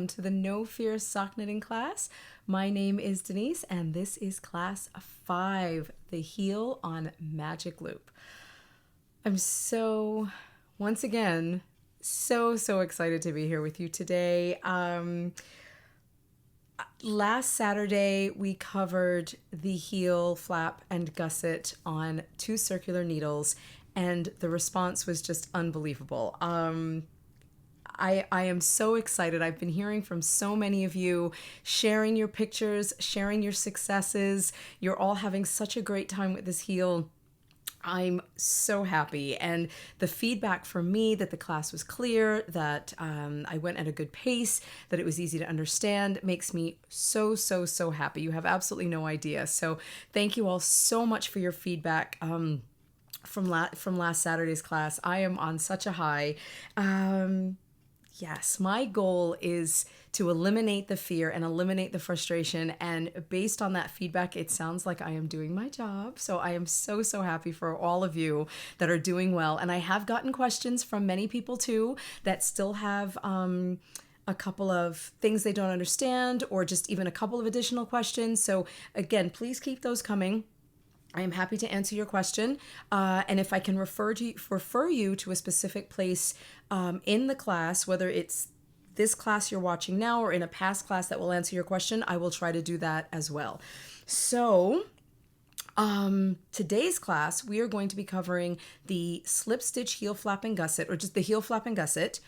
welcome to the No Fear Sock Knitting class. My name is Denise and this is class 5, the heel on magic loop. I'm once again, so excited to be here with you today. Last Saturday, we covered the heel, flap, and gusset on 2 circular needles, and the response was just unbelievable. I am so excited. I've been hearing from so many of you, sharing your pictures, sharing your successes. You're all having such a great time with this heel. I'm so happy, and the feedback from me that the class was clear, that I went at a good pace, that it was easy to understand, makes me so happy. You have absolutely no idea. So thank you all so much for your feedback from last Saturday's class. I am on such a high. Yes, my goal is to eliminate the fear and eliminate the frustration. And based on that feedback, it sounds like I am doing my job. So I am so happy for all of you that are doing well. And I have gotten questions from many people too that still have a couple of things they don't understand, or just even a couple of additional questions. So again, please keep those coming. I am happy to answer your question, and if I can refer you to a specific place in the class, whether it's this class you're watching now or in a past class that will answer your question, I will try to do that as well. So today's class, we are going to be covering the slip stitch heel flap and gusset, or just the heel flap and gusset,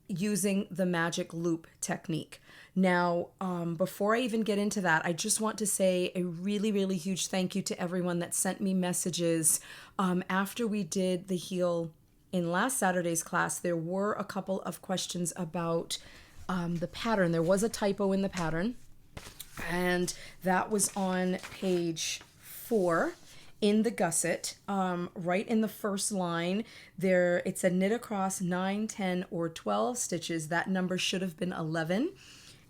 using the magic loop technique. Now, before I even get into that, I just want to say a really huge thank you to everyone that sent me messages. After we did the heel in last Saturday's class, there were a couple of questions about the pattern. There was a typo in the pattern, and that was on page 4 in the gusset, right in the first line. There, it said knit across 9, 10, or 12 stitches. That number should have been 11.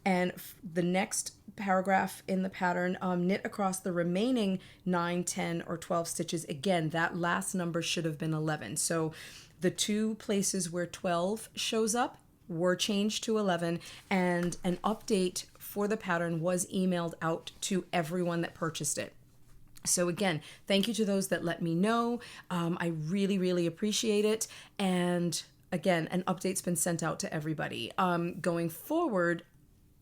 And the next paragraph in the pattern, knit across the remaining 9, 10, or 12 stitches. Again, that last number should have been 11. So the 2 places where 12 shows up were changed to 11, and an update for the pattern was emailed out to everyone that purchased it. So again, thank you to those that let me know. I really appreciate it. And again, an update's been sent out to everybody. Going forward,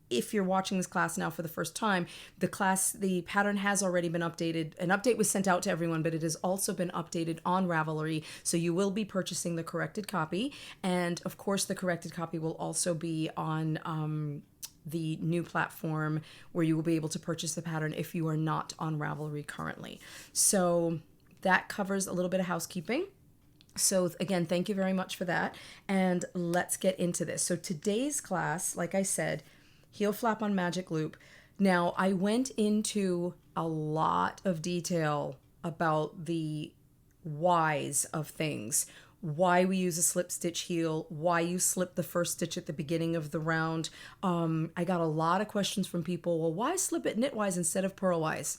if you're watching this class now for the first time, the pattern has already been updated. An update was sent out to everyone, but it has also been updated on Ravelry. So you will be purchasing the corrected copy. And of course, the corrected copy will also be on the new platform where you will be able to purchase the pattern if you are not on Ravelry currently. So that covers a little bit of housekeeping. So again, thank you very much for that. And let's get into this. So today's class, like I said, heel flap on magic loop. Now, I went into a lot of detail about the whys of things, why we use a slip stitch heel, why you slip the first stitch at the beginning of the round. I got a lot of questions from people, well, why slip it knitwise instead of purlwise?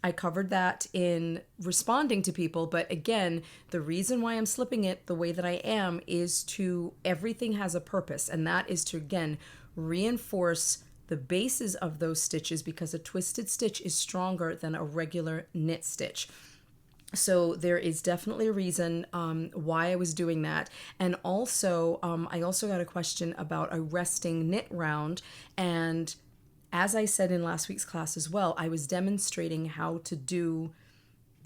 I covered that in responding to people, but again, the reason why I'm slipping it the way that I am is everything has a purpose, and that is to, again, reinforce the bases of those stitches, because a twisted stitch is stronger than a regular knit stitch. So there is definitely a reason why I was doing that. And also, I also got a question about a resting knit round. And as I said in last week's class as well, I was demonstrating how to do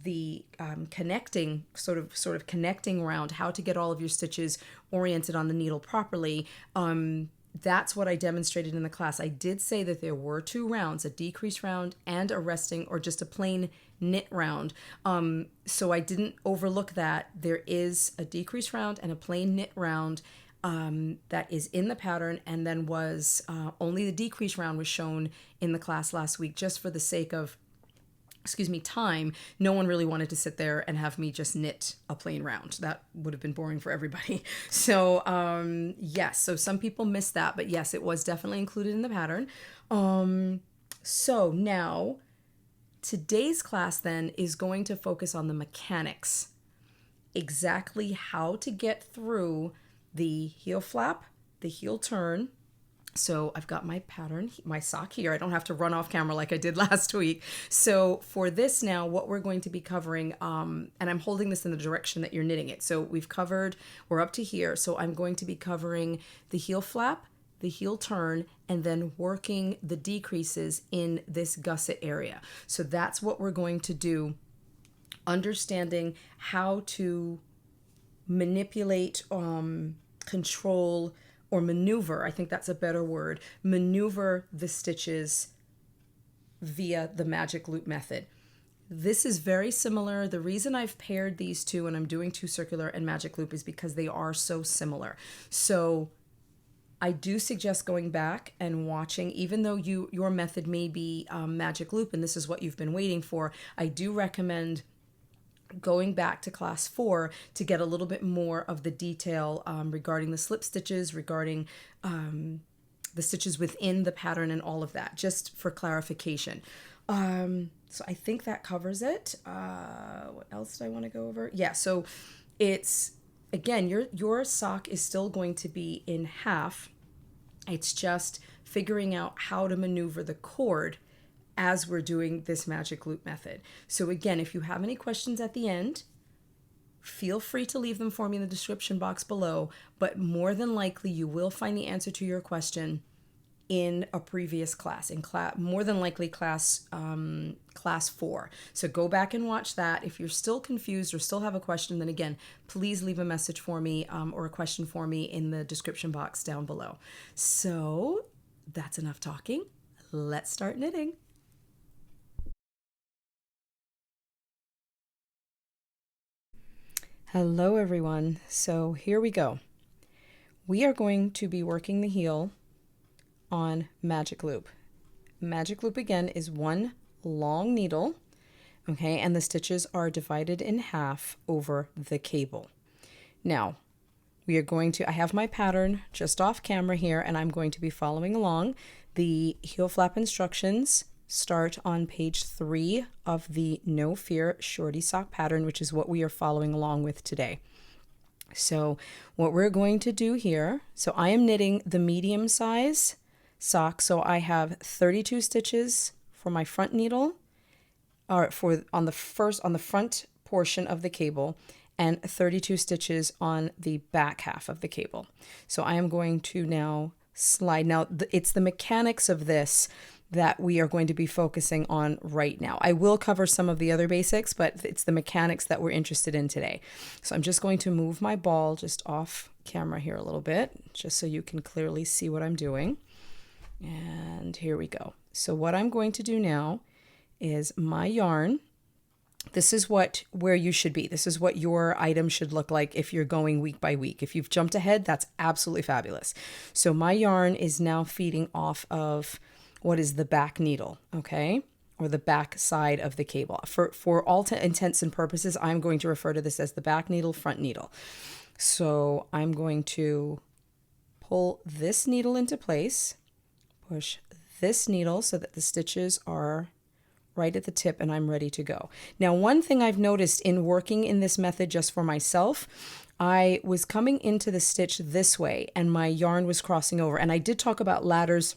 the connecting, sort of connecting round, how to get all of your stitches oriented on the needle properly. That's what I demonstrated in the class. I did say that there were 2 rounds, a decrease round and a resting, or just a plain knit round. So I didn't overlook that. There is a decrease round and a plain knit round that is in the pattern, and then was only the decrease round was shown in the class last week, just for the sake of time. No one really wanted to sit there and have me just knit a plain round. That would have been boring for everybody. So yes, so some people missed that, but yes, it was definitely included in the pattern. So now today's class then is going to focus on the mechanics, exactly how to get through the heel flap, the heel turn, So I've got my pattern, my sock here. I don't have to run off camera like I did last week. So for this now, what we're going to be covering, and I'm holding this in the direction that you're knitting it. So we're up to here. So I'm going to be covering the heel flap, the heel turn, and then working the decreases in this gusset area. So that's what we're going to do, understanding how to manipulate, control, or maneuver, I think that's a better word, maneuver the stitches via the magic loop method. This is very similar. The reason I've paired these two and I'm doing two circular and magic loop is because they are so similar. So I do suggest going back and watching, even though your method may be magic loop and this is what you've been waiting for, I do recommend going back to class 4 to get a little bit more of the detail regarding the slip stitches, regarding the stitches within the pattern and all of that, just for clarification. So I think that covers it. What else do I want to go over? Yeah, so it's, again, your sock is still going to be in half. It's just figuring out how to maneuver the cord as we're doing this magic loop method. So again, if you have any questions at the end, feel free to leave them for me in the description box below, but more than likely you will find the answer to your question in a previous class, more than likely class 4. So go back and watch that. If you're still confused or still have a question, then again, please leave a message for me or a question for me in the description box down below. So that's enough talking. Let's start knitting. Hello everyone. So here we go. We are going to be working the heel on magic loop. Magic loop again is one long needle, okay, and the stitches are divided in half over the cable. Now, I have my pattern just off camera here and I'm going to be following along. The heel flap instructions start on page 3 of the No Fear Shorty sock pattern, which is what we are following along with today. So what we're going to do here, so I am knitting the medium size sock. So I have 32 stitches for my front needle, or on the front portion of the cable, and 32 stitches on the back half of the cable. So I am going to now slide. Now it's the mechanics of this that we are going to be focusing on right now. I will cover some of the other basics, but it's the mechanics that we're interested in today. So I'm just going to move my ball just off camera here a little bit, just so you can clearly see what I'm doing. And here we go. So what I'm going to do now is my yarn. This is where you should be. This is what your item should look like if you're going week by week. If you've jumped ahead, that's absolutely fabulous. So my yarn is now feeding off of what is the back needle, okay? Or the back side of the cable. For all intents and purposes, I'm going to refer to this as the back needle, front needle. So I'm going to pull this needle into place, push this needle so that the stitches are right at the tip and I'm ready to go. Now, one thing I've noticed in working in this method just for myself, I was coming into the stitch this way and my yarn was crossing over. And I did talk about ladders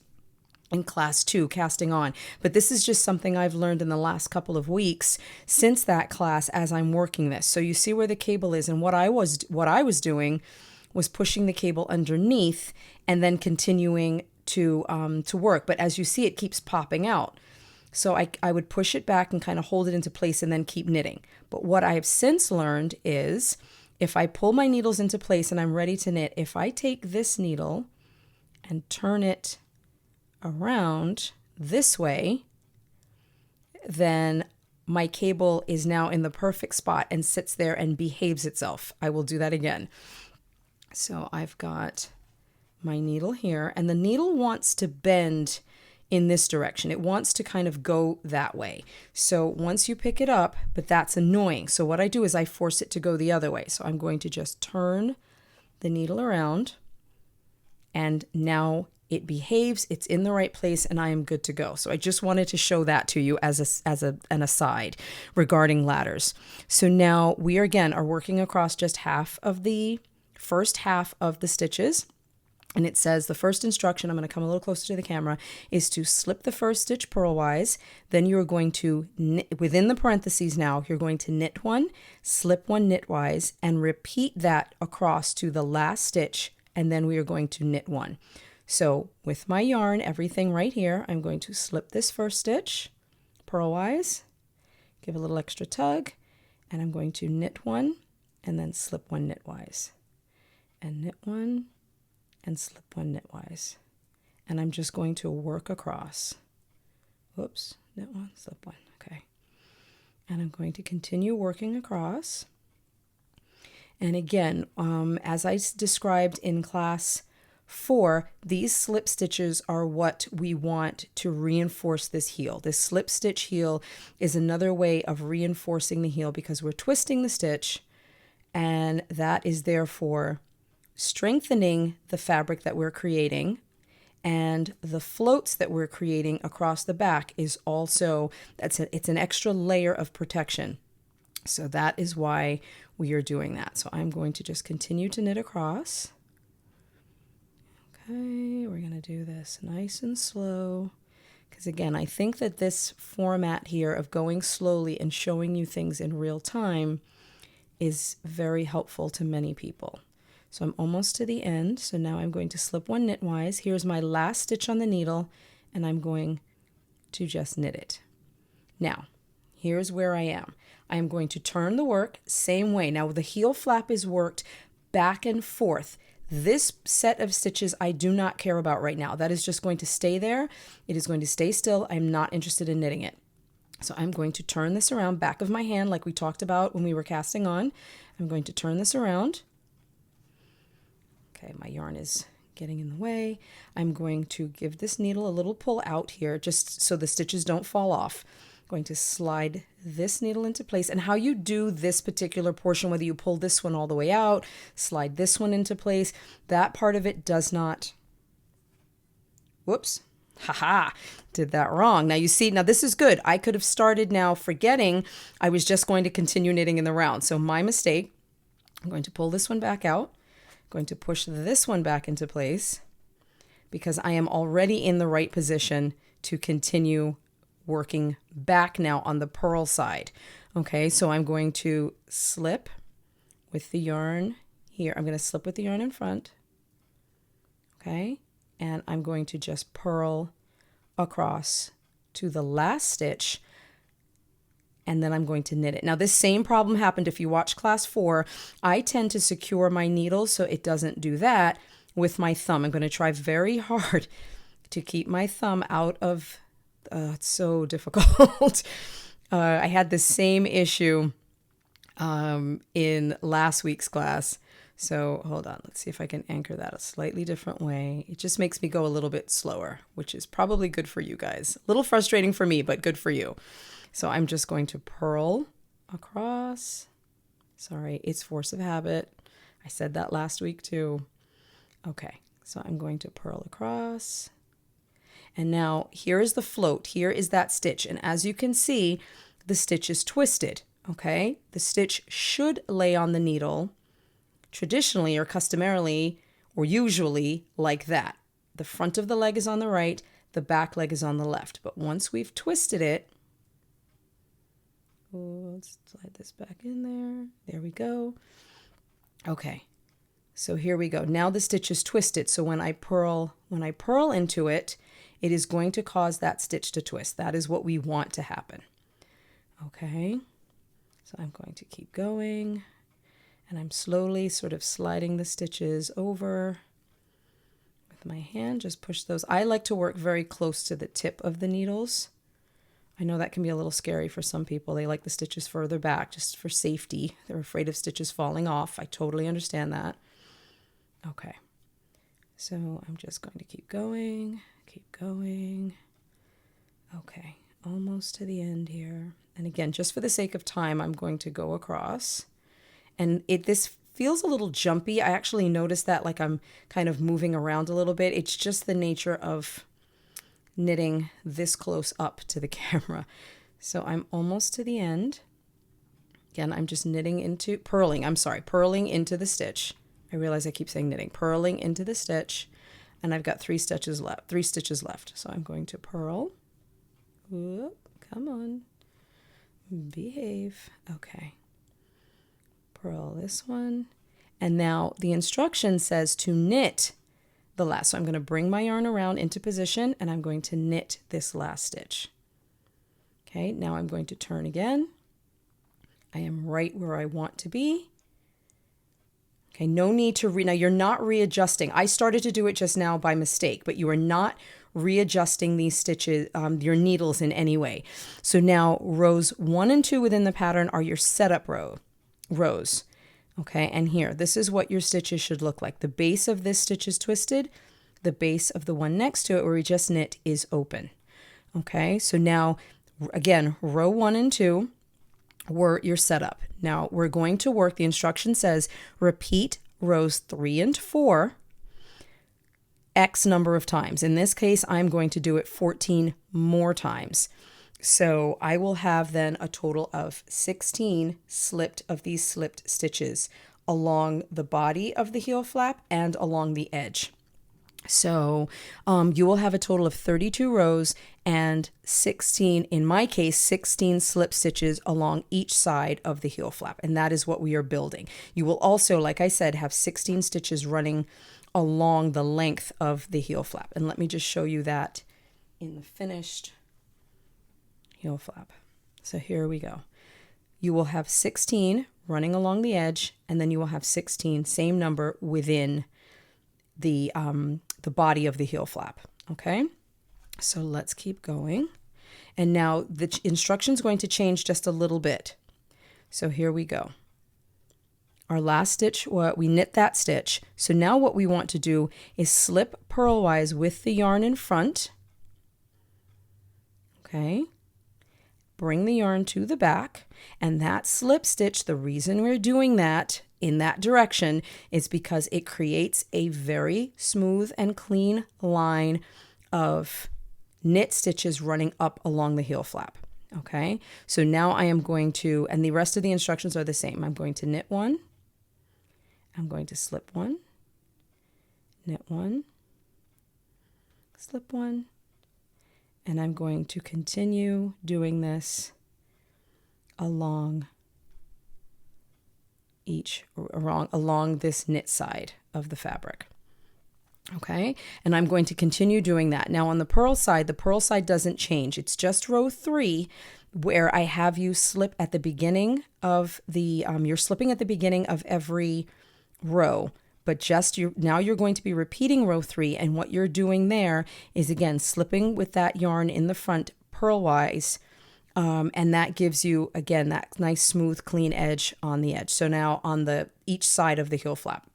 in class 2, casting on, but this is just something I've learned in the last couple of weeks since that class as I'm working this. So you see where the cable is, and what I was doing was pushing the cable underneath and then continuing to work. But as you see, it keeps popping out. So I would push it back and kind of hold it into place and then keep knitting. But what I have since learned is if I pull my needles into place and I'm ready to knit, if I take this needle and turn it around this way, then my cable is now in the perfect spot and sits there and behaves itself. I will do that again. So I've got my needle here, and the needle wants to bend in this direction. It wants to kind of go that way. So once you pick it up, but that's annoying. So what I do is I force it to go the other way. So I'm going to just turn the needle around, and now it behaves, it's in the right place, and I am good to go. So I just wanted to show that to you as an aside regarding ladders. So now we are working across just half of the first half of the stitches. And it says the first instruction, I'm going to come a little closer to the camera, is to slip the first stitch purlwise. Then you're going to knit within the parentheses now, you're going to knit one, slip one knitwise, and repeat that across to the last stitch. And then we are going to knit one. So with my yarn, everything right here, I'm going to slip this first stitch purlwise, give a little extra tug, and I'm going to knit one and then slip one knitwise, and knit one and slip one knitwise. And I'm just going to work across. Whoops, knit one, slip one, okay. And I'm going to continue working across. And again, as I described in class 4, these slip stitches are what we want to reinforce this heel. This slip stitch heel is another way of reinforcing the heel because we're twisting the stitch, and that is therefore strengthening the fabric that we're creating, and the floats that we're creating across the back is also, it's an extra layer of protection. So that is why we are doing that. So I'm going to just continue to knit across. Okay, we're going to do this nice and slow, because again, I think that this format here of going slowly and showing you things in real time is very helpful to many people. So I'm almost to the end. So now I'm going to slip one knitwise. Here's my last stitch on the needle, and I'm going to just knit it. Now, here's where I am. I am going to turn the work same way. Now the heel flap is worked back and forth. This set of stitches I do not care about right now. That is just going to stay there. It is going to stay still. I'm not interested in knitting it. So I'm going to turn this around back of my hand like we talked about when we were casting on. I'm going to turn this around. Okay, my yarn is getting in the way. I'm going to give this needle a little pull out here just so the stitches don't fall off. I'm going to slide this needle into place. And how you do this particular portion, whether you pull this one all the way out, slide this one into place, that part of it does not, whoops, haha, did that wrong. Now you see, now this is good. I could have started now forgetting I was just going to continue knitting in the round. So my mistake. I'm going to pull this one back out. Going to push this one back into place because I am already in the right position to continue working back now on the purl side. Okay, so I'm going to slip with the yarn here. I'm going to slip with the yarn in front. Okay, and I'm going to just purl across to the last stitch, and then I'm going to knit it. Now this same problem happened if you watch class 4. I tend to secure my needle so it doesn't do that with my thumb. I'm going to try very hard to keep my thumb out of, it's so difficult. I had the same issue in last week's class. So hold on, let's see if I can anchor that a slightly different way. It just makes me go a little bit slower, which is probably good for you guys. A little frustrating for me, but good for you. So I'm just going to purl across. Sorry, it's force of habit. I said that last week too. Okay, so I'm going to purl across. And now here is the float. Here is that stitch. And as you can see, the stitch is twisted. Okay, the stitch should lay on the needle traditionally or customarily or usually like that. The front of the leg is on the right, the back leg is on the left. But once we've twisted it, let's slide this back in there. There we go. Okay, so here we go. Now the stitch is twisted. So when I purl into it, it is going to cause that stitch to twist. That is what we want to happen. Okay, so I'm going to keep going, and I'm slowly sort of sliding the stitches over with my hand. Just push those. I like to work very close to the tip of the needles. I know that can be a little scary for some people. They like the stitches further back just for safety. They're afraid of stitches falling off. I totally understand that. Okay, so I'm just going to keep going, keep going. Okay, almost to the end here. And again, just for the sake of time, I'm going to go across. And this feels a little jumpy. I actually noticed that, like I'm kind of moving around a little bit. It's just the nature of knitting this close up to the camera. So I'm almost to the end. Again, I'm just purling into the stitch. I realize I keep saying knitting. Purling into the stitch. and I've got 3 stitches left. So I'm going to purl. Whoop, come on, behave. Okay, purl this one, and now the instruction says to knit the last. So I'm going to bring my yarn around into position, and I'm going to knit this last stitch. Okay, now I'm going to turn again. I am right where I want to be. Okay, no need to now you're not readjusting. I started to do it just now by mistake, but you are not readjusting these stitches, your needles in any way. So now rows 1 and 2 within the pattern are your setup rows. Okay, and here, this is what your stitches should look like. The base of this stitch is twisted. The base of the one next to it where we just knit is open. Okay, so now again, row 1 and 2 were your setup. Now we're going to work, the instruction says, repeat rows 3 and 4 X number of times. In this case, I'm going to do it 14 more times. So I will have then a total of 16 of these slipped stitches along the body of the heel flap and along the edge. So you will have a total of 32 rows and 16, in my case, 16 slip stitches along each side of the heel flap. And that is what we are building. You will also, like I said, have 16 stitches running along the length of the heel flap. And let me just show you that in the finished heel flap. So here we go. You will have 16 running along the edge, and then you will have 16, same number, within the body of the heel flap. Okay, so let's keep going. And now the instruction is going to change just a little bit. So here we go. Our last stitch, we knit that stitch. So now what we want to do is slip purlwise with the yarn in front. Okay, bring the yarn to the back, and that slip stitch, the reason we're doing that in that direction is because it creates a very smooth and clean line of knit stitches running up along the heel flap. Okay, so now I am going to, and the rest of the instructions are the same. I'm going to knit 1, I'm going to slip 1, knit 1, slip 1, and I'm going to continue doing this along along this knit side of the fabric. Okay, and I'm going to continue doing that. Now on the purl side doesn't change. It's just row 3 where I have you slip at the beginning of the, you're slipping at the beginning of every row, but now you're going to be repeating row 3, and what you're doing there is again slipping with that yarn in the front purlwise, and that gives you again that nice smooth clean edge on the edge. So now on each side of the heel flap.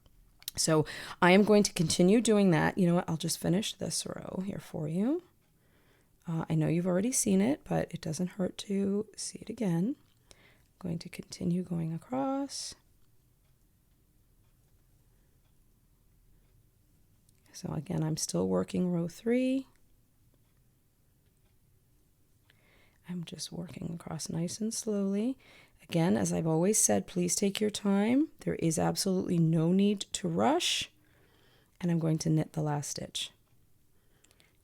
So I am going to continue doing that. You know what, I'll just finish this row here for you. I know you've already seen it, but it doesn't hurt to see it again. I'm going to continue going across. So again, I'm still working row 3. I'm just working across nice and slowly. Again, as I've always said, please take your time. There is absolutely no need to rush. And I'm going to knit the last stitch.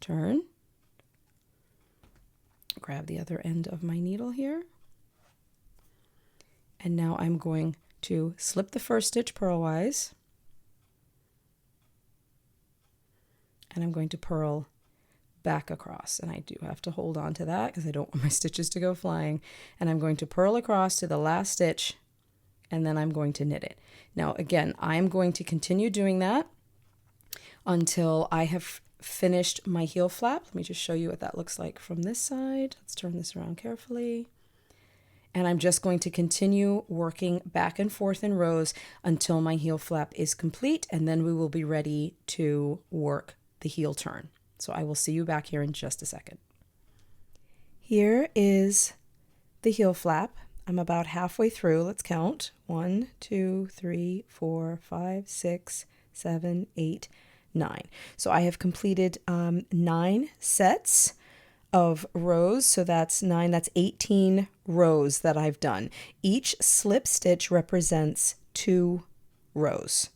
Turn. Grab the other end of my needle here. And now I'm going to slip the first stitch purlwise. And I'm going to purl back across, and I do have to hold on to that because I don't want my stitches to go flying. And I'm going to purl across to the last stitch, and then I'm going to knit it. Now again, I'm going to continue doing that until I have finished my heel flap. Let me just show you what that looks like from this side. Let's turn this around carefully. And I'm just going to continue working back and forth in rows until my heel flap is complete, and then we will be ready to work the heel turn. So I will see you back here in just a second. Here is the heel flap. I'm about halfway through. Let's count. 1, 2, 3, 4, 5, 6, 7, 8, 9. So I have completed 9 sets of rows. So that's 9, that's 18 rows that I've done. Each slip stitch represents 2 rows.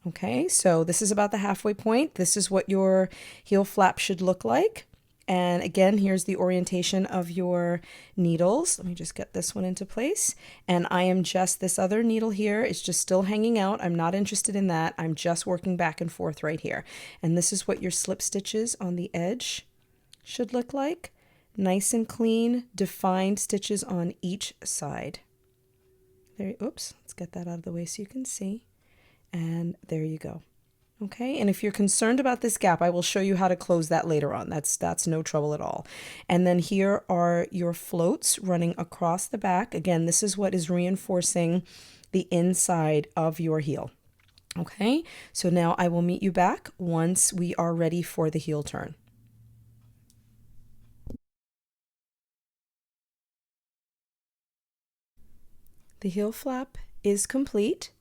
Okay, so this is about the halfway point. This is what your heel flap should look like. And again, here's the orientation of your needles. Let me just get this one into place. And I am just, this other needle here is just still hanging out. I'm not interested in that. I'm just working back and forth right here. And this is what your slip stitches on the edge should look like. Nice and clean, defined stitches on each side. There, oops, let's get that out of the way so you can see. And there you go. Okay, and if you're concerned about this gap, I will show you how to close that later on. That's no trouble at all. And then here are your floats running across the back. Again, this is what is reinforcing the inside of your heel. Okay, so now I will meet you back once we are ready for the heel turn. The heel flap is complete.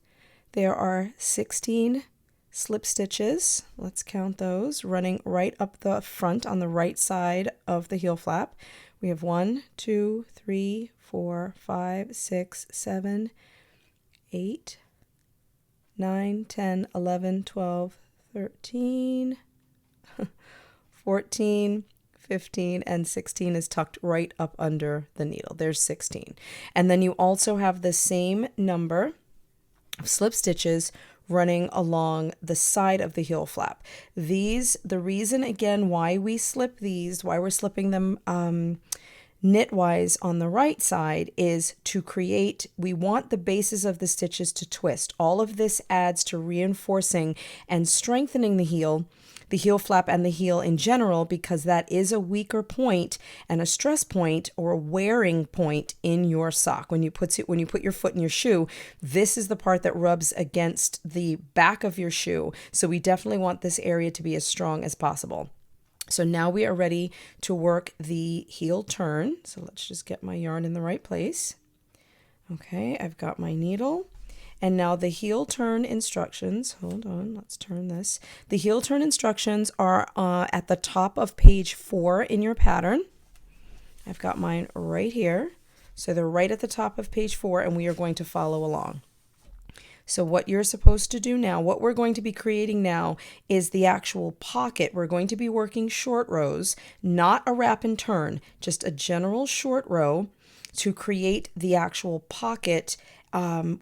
There are 16 slip stitches, let's count those, running right up the front on the right side of the heel flap. We have 1, 2, 3, 4, 5, 6, 7, 8, 9, 10, 11, 12, 13, 14, 15, and 16 is tucked right up under the needle. There's 16. And then you also have the same number of slip stitches running along the side of the heel flap. These, the reason again why we slip these, why we're slipping them knitwise on the right side is to create, we want the bases of the stitches to twist. All of this adds to reinforcing and strengthening the heel flap and the heel in general, because that is a weaker point and a stress point or a wearing point in your sock. When you put your foot in your shoe, this is the part that rubs against the back of your shoe. So we definitely want this area to be as strong as possible. So now we are ready to work the heel turn. So let's just get my yarn in the right place. Okay, I've got my needle. And now the heel turn instructions, hold on, let's turn this. The heel turn instructions are at the top of page 4 in your pattern. I've got mine right here. So they're right at the top of page 4, and we are going to follow along. So what you're supposed to do now, what we're going to be creating now is the actual pocket. We're going to be working short rows, not a wrap and turn, just a general short row to create the actual pocket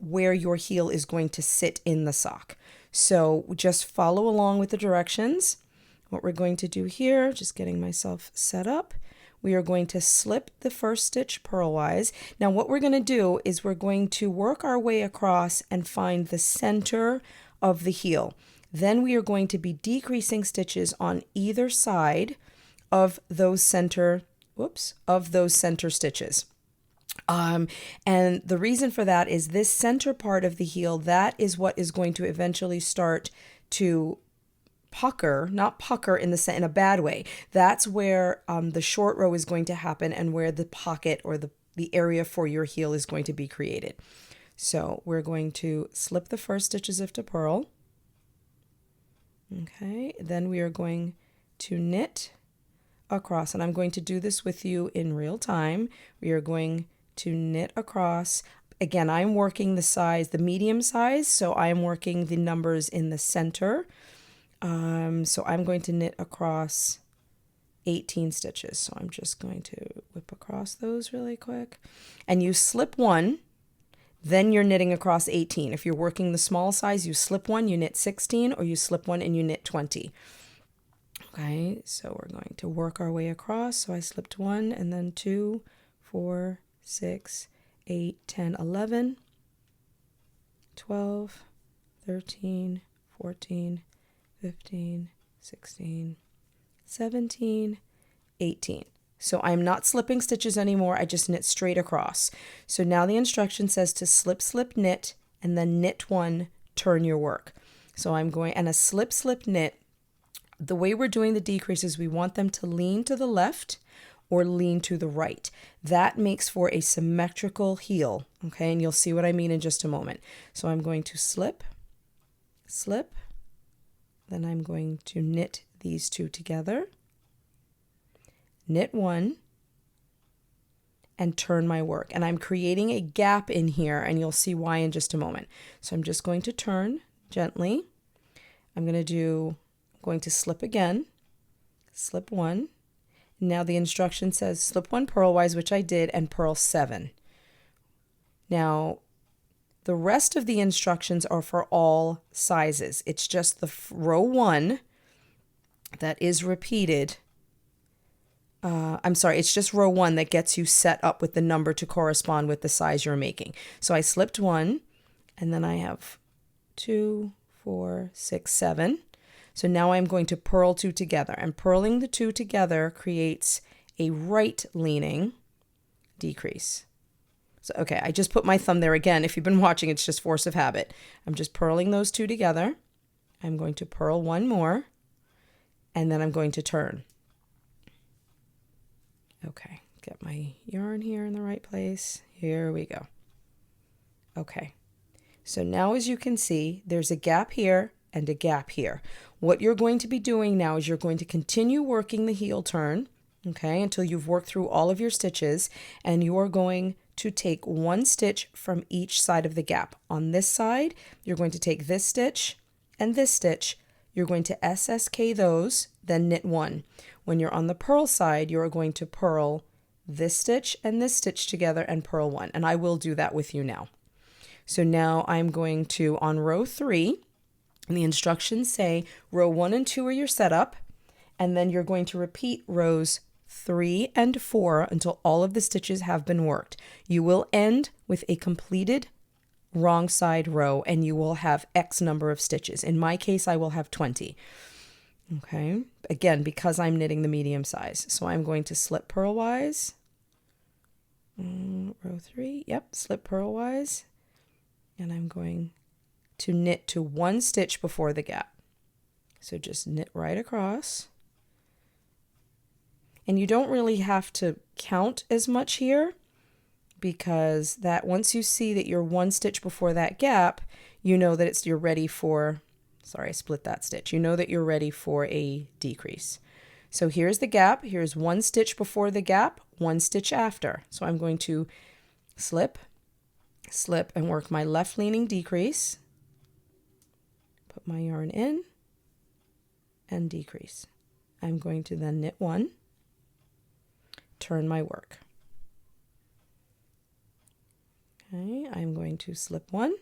where your heel is going to sit in the sock. So just follow along with the directions. What we're going to do here, just getting myself set up, we are going to slip the first stitch purlwise. Now what we're going to do is we're going to work our way across and find the center of the heel. Then we are going to be decreasing stitches on either side of those center stitches. And the reason for that is this center part of the heel, that is what is going to eventually start to pucker, not pucker in a bad way. That's where the short row is going to happen and where the pocket or the area for your heel is going to be created. So we're going to slip the first stitches of to purl. Okay, then we are going to knit across, and I'm going to do this with you in real time. We are going to knit across. Again, I'm working the size, the medium size, so I'm working the numbers in the center. So I'm going to knit across 18 stitches. So I'm just going to whip across those really quick. And you slip one, then you're knitting across 18. If you're working the small size, you slip one, you knit 16, or you slip one and you knit 20. Okay, so we're going to work our way across. So I slipped 1 and then 2, 4, 6, 8, 10, 11, 12, 13, 14, 15, 16, 17, 18. So I'm not slipping stitches anymore. I just knit straight across. So now the instruction says to slip, slip, knit, and then knit 1, turn your work. So I'm going, and a slip, slip, knit. The way we're doing the decreases, we want them to lean to the left or lean to the right. That makes for a symmetrical heel, okay? And you'll see what I mean in just a moment. So I'm going to slip, slip, then I'm going to knit these two together, knit 1, and turn my work. And I'm creating a gap in here, and you'll see why in just a moment. So I'm just going to turn gently, I'm going to slip again, slip one. Now the instruction says slip one purlwise, which I did, and purl 7. Now, the rest of the instructions are for all sizes. It's just the row 1 that is repeated. It's just row 1 that gets you set up with the number to correspond with the size you're making. So I slipped 1, and then I have 2, 4, 6, 7. So now I'm going to purl 2 together, and purling the 2 together creates a right leaning decrease. So, okay, I just put my thumb there again. If you've been watching, it's just force of habit. I'm just purling those 2 together. I'm going to purl 1 more, and then I'm going to turn. Okay, get my yarn here in the right place. Here we go. Okay, so now as you can see, there's a gap here and a gap here. What you're going to be doing now is you're going to continue working the heel turn, okay, until you've worked through all of your stitches, and you are going to take 1 stitch from each side of the gap. On this side, you're going to take this stitch and this stitch. You're going to SSK those, then knit 1. When you're on the purl side, you're going to purl this stitch and this stitch together and purl 1. And I will do that with you now. So now I'm going to, on row 3, and the instructions say row 1 and 2 are your setup, and then you're going to repeat rows 3 and 4 until all of the stitches have been worked. You will end with a completed wrong side row, and you will have X number of stitches. In my case, I will have 20. Okay, again, because I'm knitting the medium size. So I'm going to slip purlwise, row 3, yep, slip purlwise, and I'm going to knit to 1 stitch before the gap. So just knit right across. And you don't really have to count as much here, because that once you see that you're 1 stitch before that gap, you know that you're ready for, sorry, I split that stitch. You know that you're ready for a decrease. So here's the gap. Here's 1 stitch before the gap, 1 stitch after. So I'm going to slip, slip, and work my left leaning decrease. Put my yarn in and decrease. I'm going to then knit 1, turn my work. Okay, I'm going to slip 1,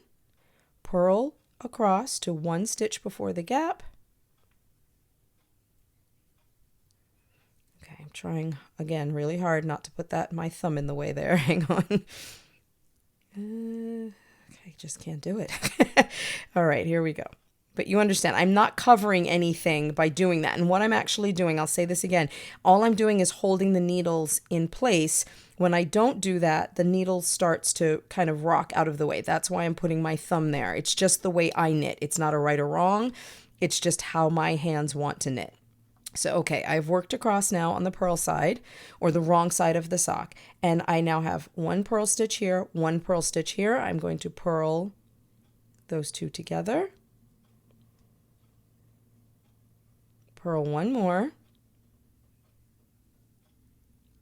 purl across to 1 stitch before the gap. Okay, I'm trying again really hard not to put my thumb in the way there. Hang on. Okay, just can't do it. All right, here we go. But you understand, I'm not covering anything by doing that. And what I'm actually doing, I'll say this again, all I'm doing is holding the needles in place. When I don't do that, the needle starts to kind of rock out of the way. That's why I'm putting my thumb there. It's just the way I knit. It's not a right or wrong. It's just how my hands want to knit. So, okay, I've worked across now on the purl side, or the wrong side of the sock. And I now have 1 purl stitch here, 1 purl stitch here. I'm going to purl those 2 together. Purl 1 more,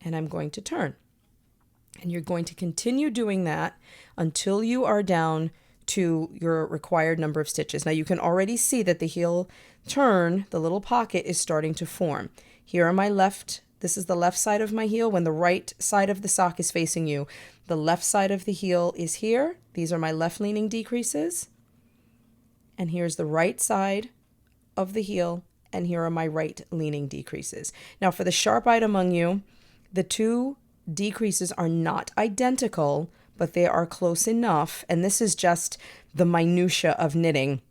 and I'm going to turn. And you're going to continue doing that until you are down to your required number of stitches. Now you can already see that the heel turn, the little pocket, is starting to form. Here on my left, this is the left side of my heel. When the right side of the sock is facing you, the left side of the heel is here. These are my left leaning decreases. And here's the right side of the heel, and here are my right leaning decreases. Now for the sharp-eyed among you, the 2 decreases are not identical, but they are close enough, and this is just the minutia of knitting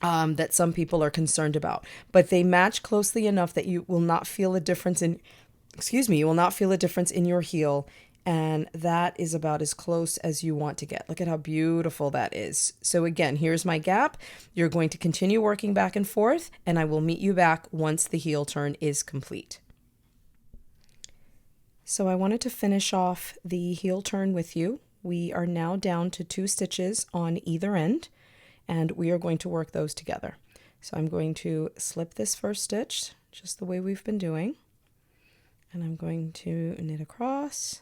that some people are concerned about. But they match closely enough that you will not feel a difference in, you will not feel a difference in your heel, and that is about as close as you want to get. Look at how beautiful that is. So again, here's my gap. You're going to continue working back and forth, and I will meet you back once the heel turn is complete. So I wanted to finish off the heel turn with you. We are now down to 2 stitches on either end, and we are going to work those together. So I'm going to slip this first stitch, just the way we've been doing, and I'm going to knit across.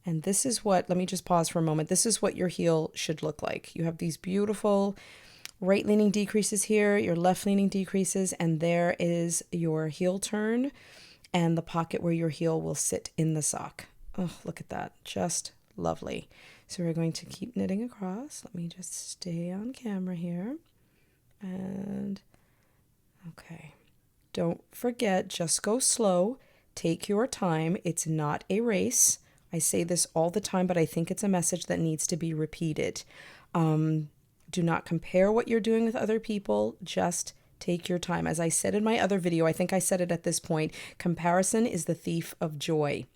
And this is what, let me just pause for a moment. This is what your heel should look like. You have these beautiful right leaning decreases here, your left leaning decreases, and there is your heel turn and the pocket where your heel will sit in the sock. Oh, look at that. Just lovely. So we're going to keep knitting across. Let me just stay on camera here. And okay. Don't forget, just go slow. Take your time. It's not a race. I say this all the time, but I think it's a message that needs to be repeated. Do not compare what you're doing with other people. Just take your time. As I said in my other video, I think I said it at this point, comparison is the thief of joy.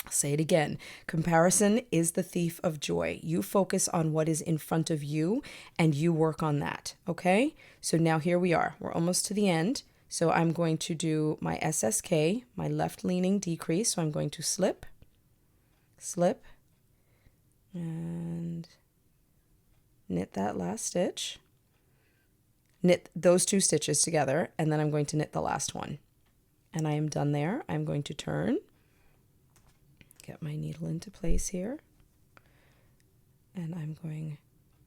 I'll say it again. Comparison is the thief of joy. You focus on what is in front of you and you work on that. Okay? So now here we are. We're almost to the end. So I'm going to do my SSK, my left leaning decrease. So I'm going to slip, slip, and knit that last stitch. Knit those 2 stitches together, and then I'm going to knit the last one. And I am done there. I'm going to turn, get my needle into place here, and I'm going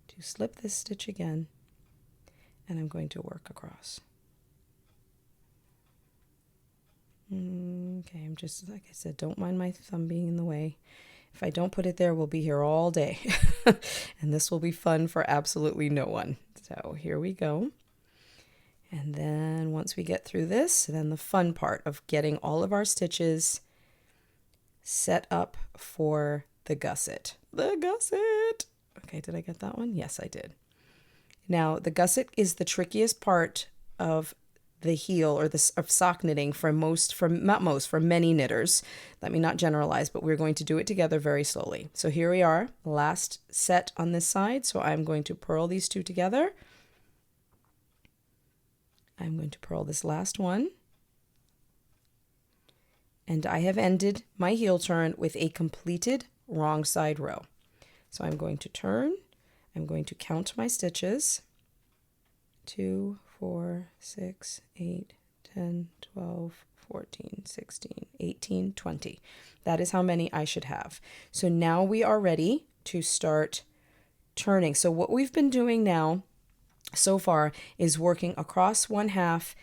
to slip this stitch again, and I'm going to work across. Okay, I'm just, like I said, don't mind my thumb being in the way. If I don't put it there, we'll be here all day. And this will be fun for absolutely no one. So here we go. And then once we get through this, then the fun part of getting all of our stitches set up for the gusset. The gusset! Okay, did I get that one? Yes, I did. Now, the gusset is the trickiest part of the heel or of sock knitting for many knitters. Let me not generalize, but we're going to do it together very slowly. So here we are, last set on this side. So I'm going to purl these 2 together. I'm going to purl this last one. And I have ended my heel turn with a completed wrong side row. So I'm going to turn, I'm going to count my stitches. 2, 4, 6, 8, 10, 12, 14, 16, 18, 20. That is how many I should have. So now we are ready to start turning. So what we've been doing now so far is working across one half,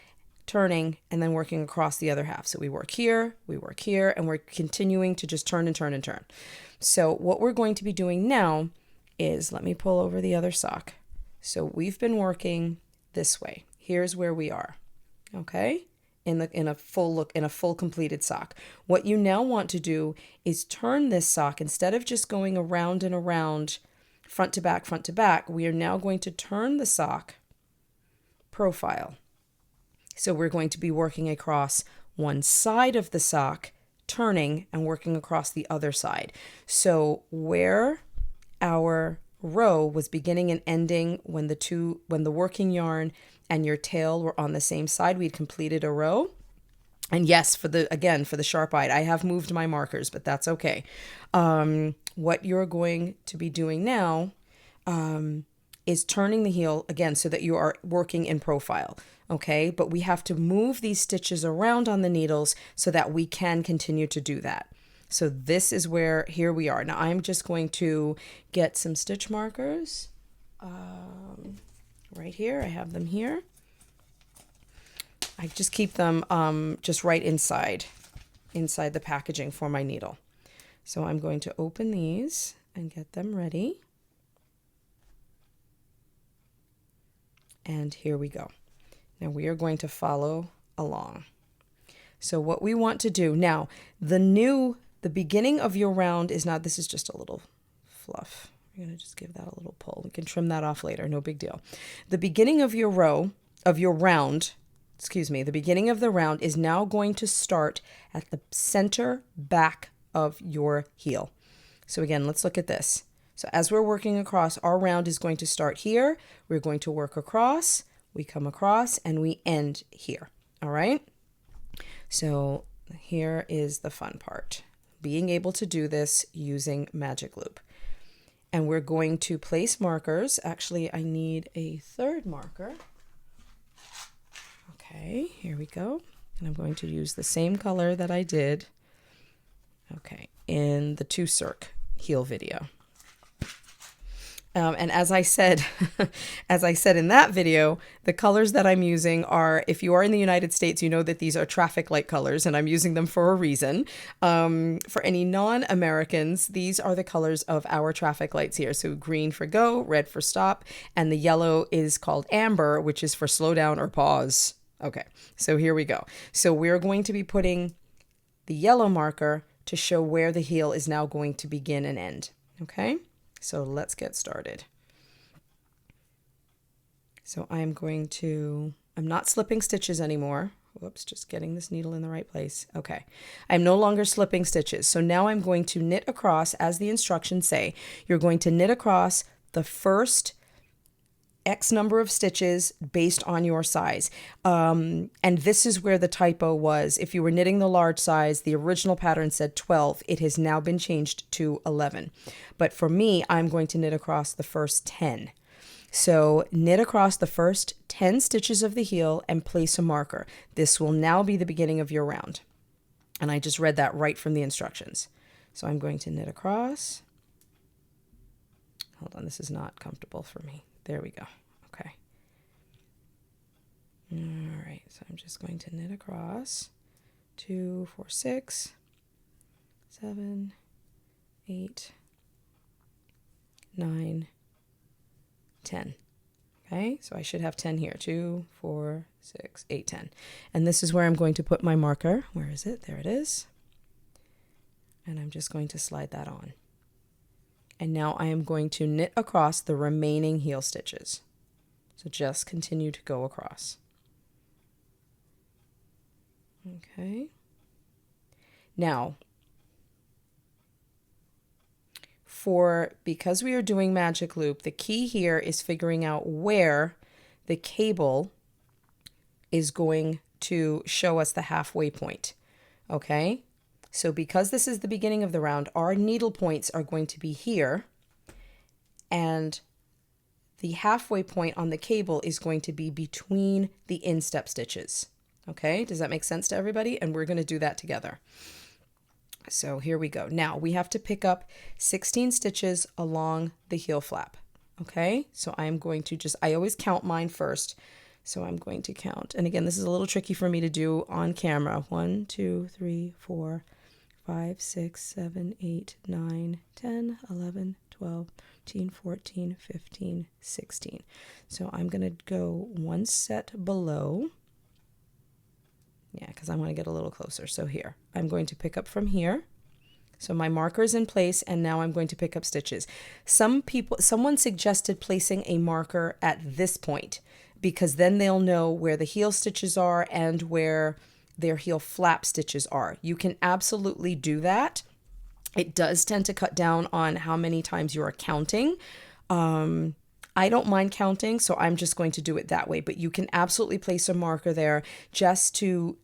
turning, and then working across the other half. So we work here, and we're continuing to just turn and turn and turn. So what we're going to be doing now is, let me pull over the other sock. So we've been working this way. Here's where we are. Okay? In a full completed sock. What you now want to do is turn this sock. Instead of just going around and around, front to back, we are now going to turn the sock profile. So we're going to be working across one side of the sock, turning and working across the other side. So where our row was beginning and ending when the working yarn and your tail were on the same side, we'd completed a row. And yes, for the sharp-eyed, I have moved my markers, but that's okay. What you're going to be doing now is turning the heel again so that you are working in profile. Okay, but we have to move these stitches around on the needles so that we can continue to do that. So this is where, here we are. Now I'm just going to get some stitch markers right here. I have them here. I just keep them just right inside the packaging for my needle. So I'm going to open these and get them ready. And here we go. Now we are going to follow along. So what we want to do now, the beginning of your round is not, this is just a little fluff. We're going to just give that a little pull. We can trim that off later, no big deal. The beginning of your round, the beginning of the round is now going to start at the center back of your heel. So again, let's look at this. So as we're working across, our round is going to start here. We're going to work across, we come across, and we end here. All right? So here is the fun part. Being able to do this using Magic Loop. And we're going to place markers. Actually, I need a third marker. Okay, here we go. And I'm going to use the same color that I did, okay, in the 2 circ heel video. And as I said, as I said in that video, the colors that I'm using are, if you are in the United States, you know that these are traffic light colors, and I'm using them for a reason. For any non-Americans, these are the colors of our traffic lights here. So green for go, red for stop, and the yellow is called amber, which is for slow down or pause. Okay, so here we go. So we're going to be putting the yellow marker to show where the heel is now going to begin and end. Okay? So let's get started. So I'm not slipping stitches anymore. Whoops, just getting this needle in the right place. Okay, I'm no longer slipping stitches. So now I'm going to knit across, as the instructions say. You're going to knit across the first X number of stitches based on your size. And this is where the typo was. If you were knitting the large size, the original pattern said 12. It has now been changed to 11. But for me, I'm going to knit across the first 10. So knit across the first 10 stitches of the heel and place a marker. This will now be the beginning of your round. And I just read that right from the instructions. So I'm going to knit across. Hold on, this is not comfortable for me. There we go. Okay. All right, so I'm just going to knit across 2, 4, 6, 7, 8, 9, 10. Okay, so I should have 10 here. 2, 4, 6, 8, 10. And this is where I'm going to put my marker. Where is it? There it is. And I'm just going to slide that on. And now I am going to knit across the remaining heel stitches. So just continue to go across. Okay. Now, because we are doing magic loop, the key here is figuring out where the cable is going to show us the halfway point. Okay? So because this is the beginning of the round, our needle points are going to be here, and the halfway point on the cable is going to be between the instep stitches. Okay, does that make sense to everybody? And we're going to do that together. So here we go. Now we have to pick up 16 stitches along the heel flap. Okay, so I'm going to I always count mine first. So I'm going to count. And again, this is a little tricky for me to do on camera. 1, 2, 3, 4, 5, 6, 7, 8, 9, 10, 11, 12, 13, 14, 15, 16. So I'm going to go one set below. Yeah, because I want to get a little closer. So here, I'm going to pick up from here. So my marker is in place, and now I'm going to pick up stitches. Someone suggested placing a marker at this point, because then they'll know where the heel stitches are and where their heel flap stitches are. You can absolutely do that. It does tend to cut down on how many times you are counting. I don't mind counting, so I'm just going to do it that way. But you can absolutely place a marker there just to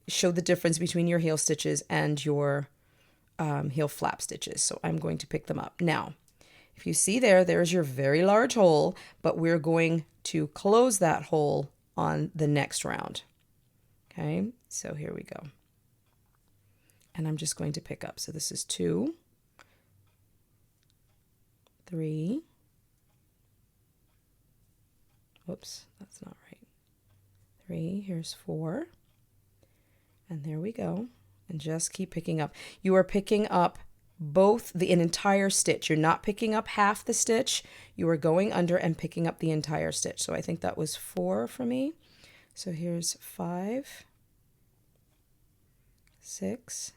show the difference between your heel stitches and your heel flap stitches. So I'm going to pick them up. Now, if you see there's your very large hole, but we're going to close that hole on the next round. Okay, so here we go. And I'm just going to pick up. So this is 2, 3. Whoops, that's not right. 3, here's 4. And there we go. And just keep picking up. You are picking up an entire stitch. You're not picking up half the stitch. You are going under and picking up the entire stitch. So I think that was 4 for me. So here's 5, 6,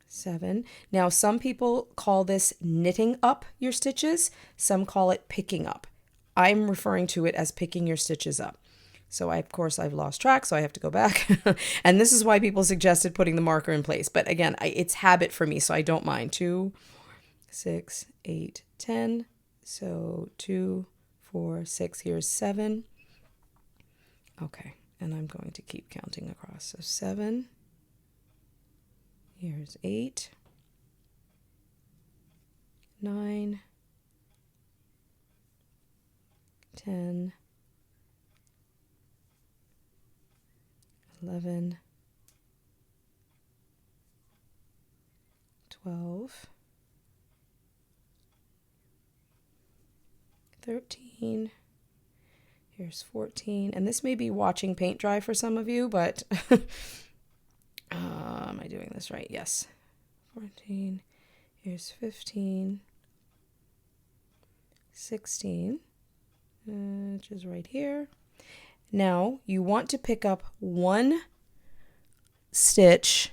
7. Now, some people call this knitting up your stitches. Some call it picking up. I'm referring to it as picking your stitches up. So of course I've lost track, so I have to go back. And this is why people suggested putting the marker in place. But again, it's habit for me, so I don't mind. 2, 6, 8, 10. So 2, 4, 6. Here's 7. Okay, and I'm going to keep counting across. So 7. Here's 8, 9, 10, 11, 12, 13. Here's 14. And this may be watching paint dry for some of you, but am I doing this right? Yes. 14. Here's 15. 16. Which is right here. Now you want to pick up one stitch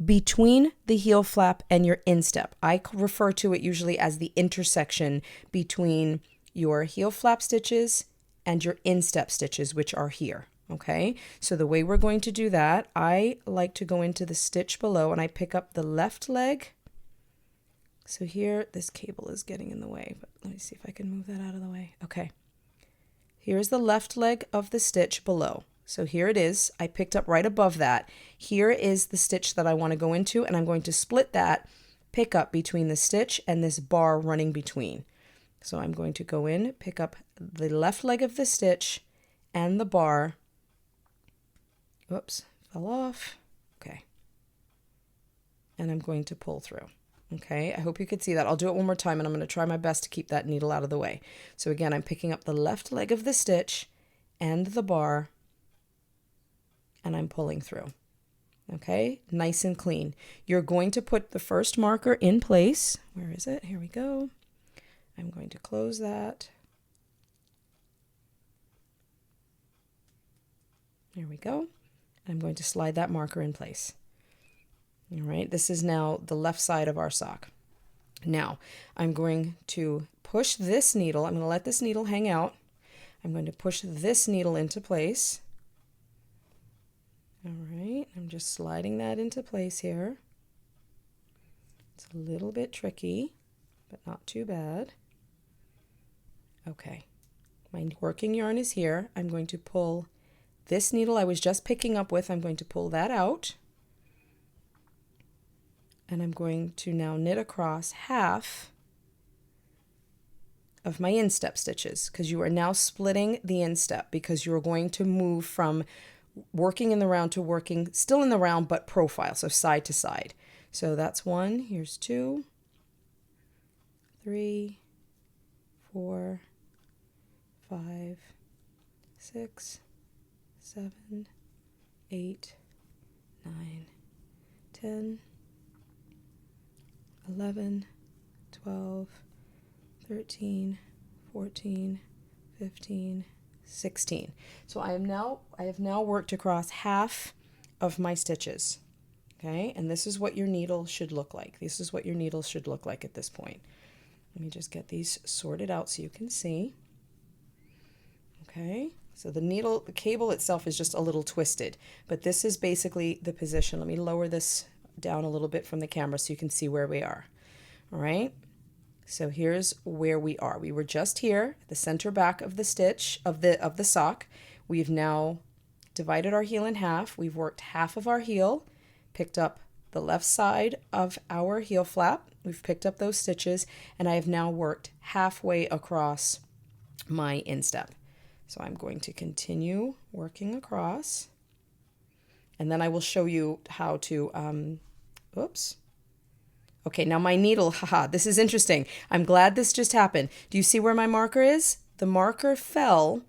between the heel flap and your instep. I refer to it usually as the intersection between your heel flap stitches and your instep stitches, which are here. Okay, so the way we're going to do that, I like to go into the stitch below and I pick up the left leg. So here, this cable is getting in the way, but let me see if I can move that out of the way. Okay, here's the left leg of the stitch below. So here it is. I picked up right above that. Here is the stitch that I want to go into, and I'm going to split that, pick up between the stitch and this bar running between. So I'm going to go in, pick up the left leg of the stitch and the bar. Oops, fell off. Okay. And I'm going to pull through. Okay, I hope you could see that. I'll do it one more time, and I'm going to try my best to keep that needle out of the way. So again, I'm picking up the left leg of the stitch and the bar, and I'm pulling through. Okay, nice and clean. You're going to put the first marker in place. Where is it? Here we go. I'm going to close that. Here we go. I'm going to slide that marker in place. All right, this is now the left side of our sock. Now, I'm going to push this needle. I'm going to let this needle hang out. I'm going to push this needle into place. All right, I'm just sliding that into place here. It's a little bit tricky, but not too bad. Okay, my working yarn is here. I'm going to pull this needle I was just picking up with, I'm going to pull that out. And I'm going to now knit across half of my instep stitches, because you are now splitting the instep, because you're going to move from working in the round to working still in the round but profile, so side to side. So that's 1, here's 2, 3, 4, 5, 6, 7, 8, 9, 10, 11, 12, 13, 14, 15, 16. So I have now worked across half of my stitches. Okay, and this is what your needle should look like. This is what your needle should look like at this point. Let me just get these sorted out so you can see. Okay, so the cable itself is just a little twisted, but this is basically the position. Let me lower this down a little bit from the camera so you can see where we are. All right, so here's where we are. We were just here, the center back of the stitch of the sock. We've now divided our heel in half. We've worked half of our heel, picked up the left side of our heel flap. We've picked up those stitches, and I have now worked halfway across my instep. So I'm going to continue working across, and then I will show you how to, oops. Okay, now my needle, haha, this is interesting. I'm glad this just happened. Do you see where my marker is? The marker fell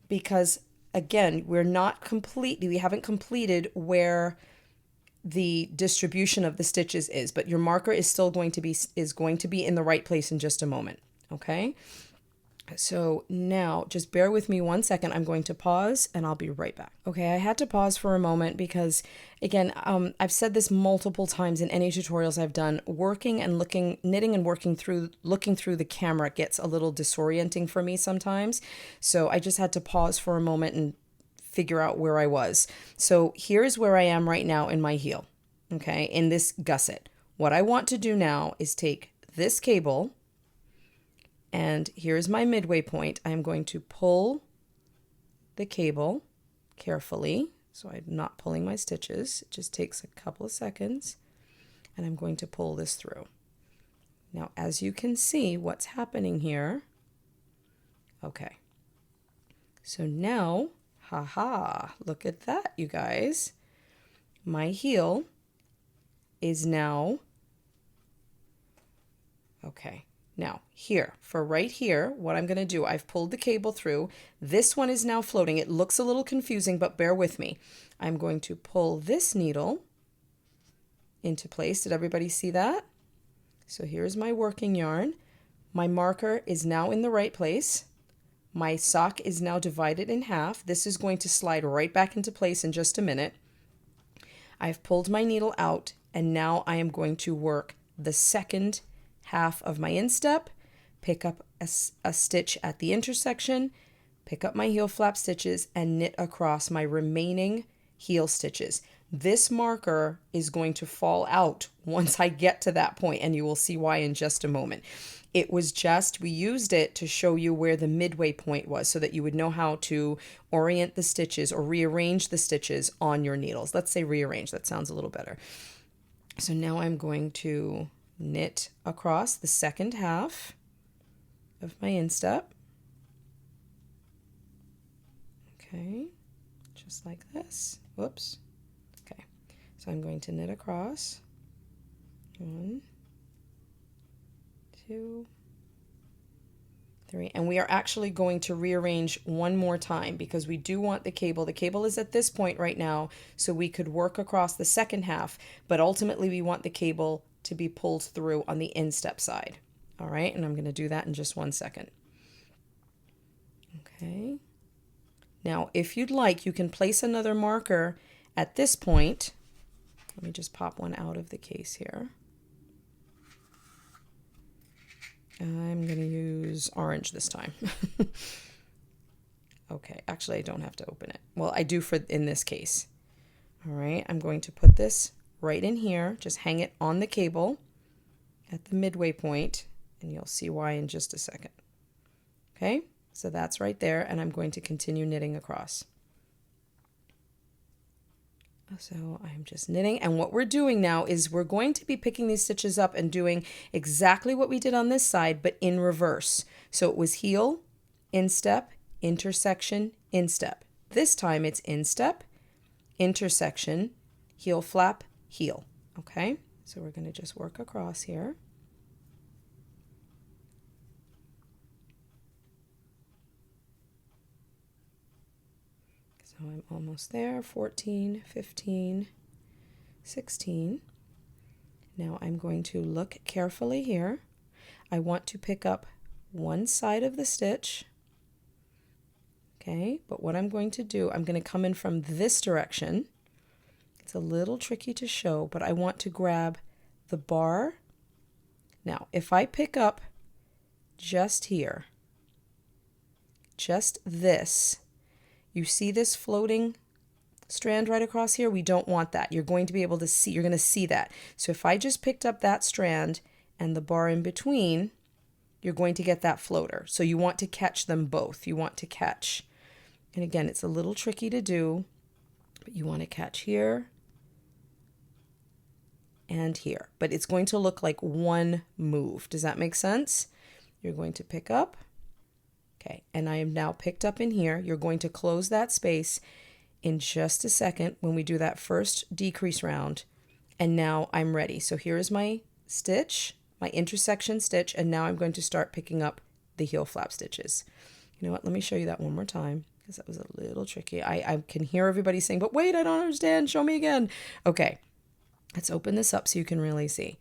because, again, we haven't completed where the distribution of the stitches is, but your marker is still going to be in the right place in just a moment. Okay, so now just bear with me 1 second. I'm going to pause and I'll be right back. Okay, I had to pause for a moment because, again, I've said this multiple times in any tutorials I've done. Working and knitting and looking through the camera gets a little disorienting for me sometimes. So I just had to pause for a moment and figure out where I was. So here's where I am right now in my heel, okay, in this gusset. What I want to do now is take this cable, and here's my midway point. I'm going to pull the cable carefully, so I'm not pulling my stitches. It just takes a couple of seconds, and I'm going to pull this through. Now, as you can see, what's happening here, okay, so now, haha, look at that, you guys. My heel is now, okay, Now here, for right here, what I'm going to do, I've pulled the cable through. This one is now floating. It looks a little confusing, but bear with me. I'm going to pull this needle into place. Did everybody see that? So here's my working yarn. My marker is now in the right place. My sock is now divided in half. This is going to slide right back into place in just a minute. I've pulled my needle out, and now I am going to work the second half of my instep, pick up a stitch at the intersection, pick up my heel flap stitches, and knit across my remaining heel stitches. This marker is going to fall out once I get to that point, and you will see why in just a moment. It was just, we used it to show you where the midway point was so that you would know how to orient the stitches or rearrange the stitches on your needles. Let's say rearrange, that sounds a little better. So now I'm going to knit across the second half of my instep. Okay, just like this. Whoops. Okay, so I'm going to knit across. 1, 2, 3, and we are actually going to rearrange one more time because we do want the cable. The cable is at this point right now, so we could work across the second half, but ultimately we want the cable to be pulled through on the instep side. All right, and I'm going to do that in just 1 second. Okay. Now, if you'd like, you can place another marker at this point. Let me just pop one out of the case here. I'm going to use orange this time. Okay, actually I don't have to open it. Well, I do for in this case. All right, I'm going to put this right in here. Just hang it on the cable at the midway point, and you'll see why in just a second. Okay, so that's right there, and I'm going to continue knitting across. So I'm just knitting, and what we're doing now is we're going to be picking these stitches up and doing exactly what we did on this side, but in reverse. So it was heel, instep, intersection, instep. This time it's instep, intersection, heel flap, heel. Okay, so we're going to just work across here. So I'm almost there, 14, 15, 16. Now I'm going to look carefully here. I want to pick up one side of the stitch. Okay, but what I'm going to do, I'm going to come in from this direction. It's a little tricky to show, but I want to grab the bar. Now, if I pick up just here, just this, you see this floating strand right across here? We don't want that. You're going to be able to see, you're going to see that. So if I just picked up that strand and the bar in between, you're going to get that floater. So you want to catch them both. You want to catch. And again, it's a little tricky to do, but you want to catch here and here. But it's going to look like one move. Does that make sense? You're going to pick up. Okay, and I am now picked up in here. You're going to close that space in just a second when we do that first decrease round. And now I'm ready. So here is my stitch, my intersection stitch, and now I'm going to start picking up the heel flap stitches. You know what, let me show you that one more time because that was a little tricky. I can hear everybody saying, but wait, I don't understand, show me again. Okay, let's open this up so you can really see.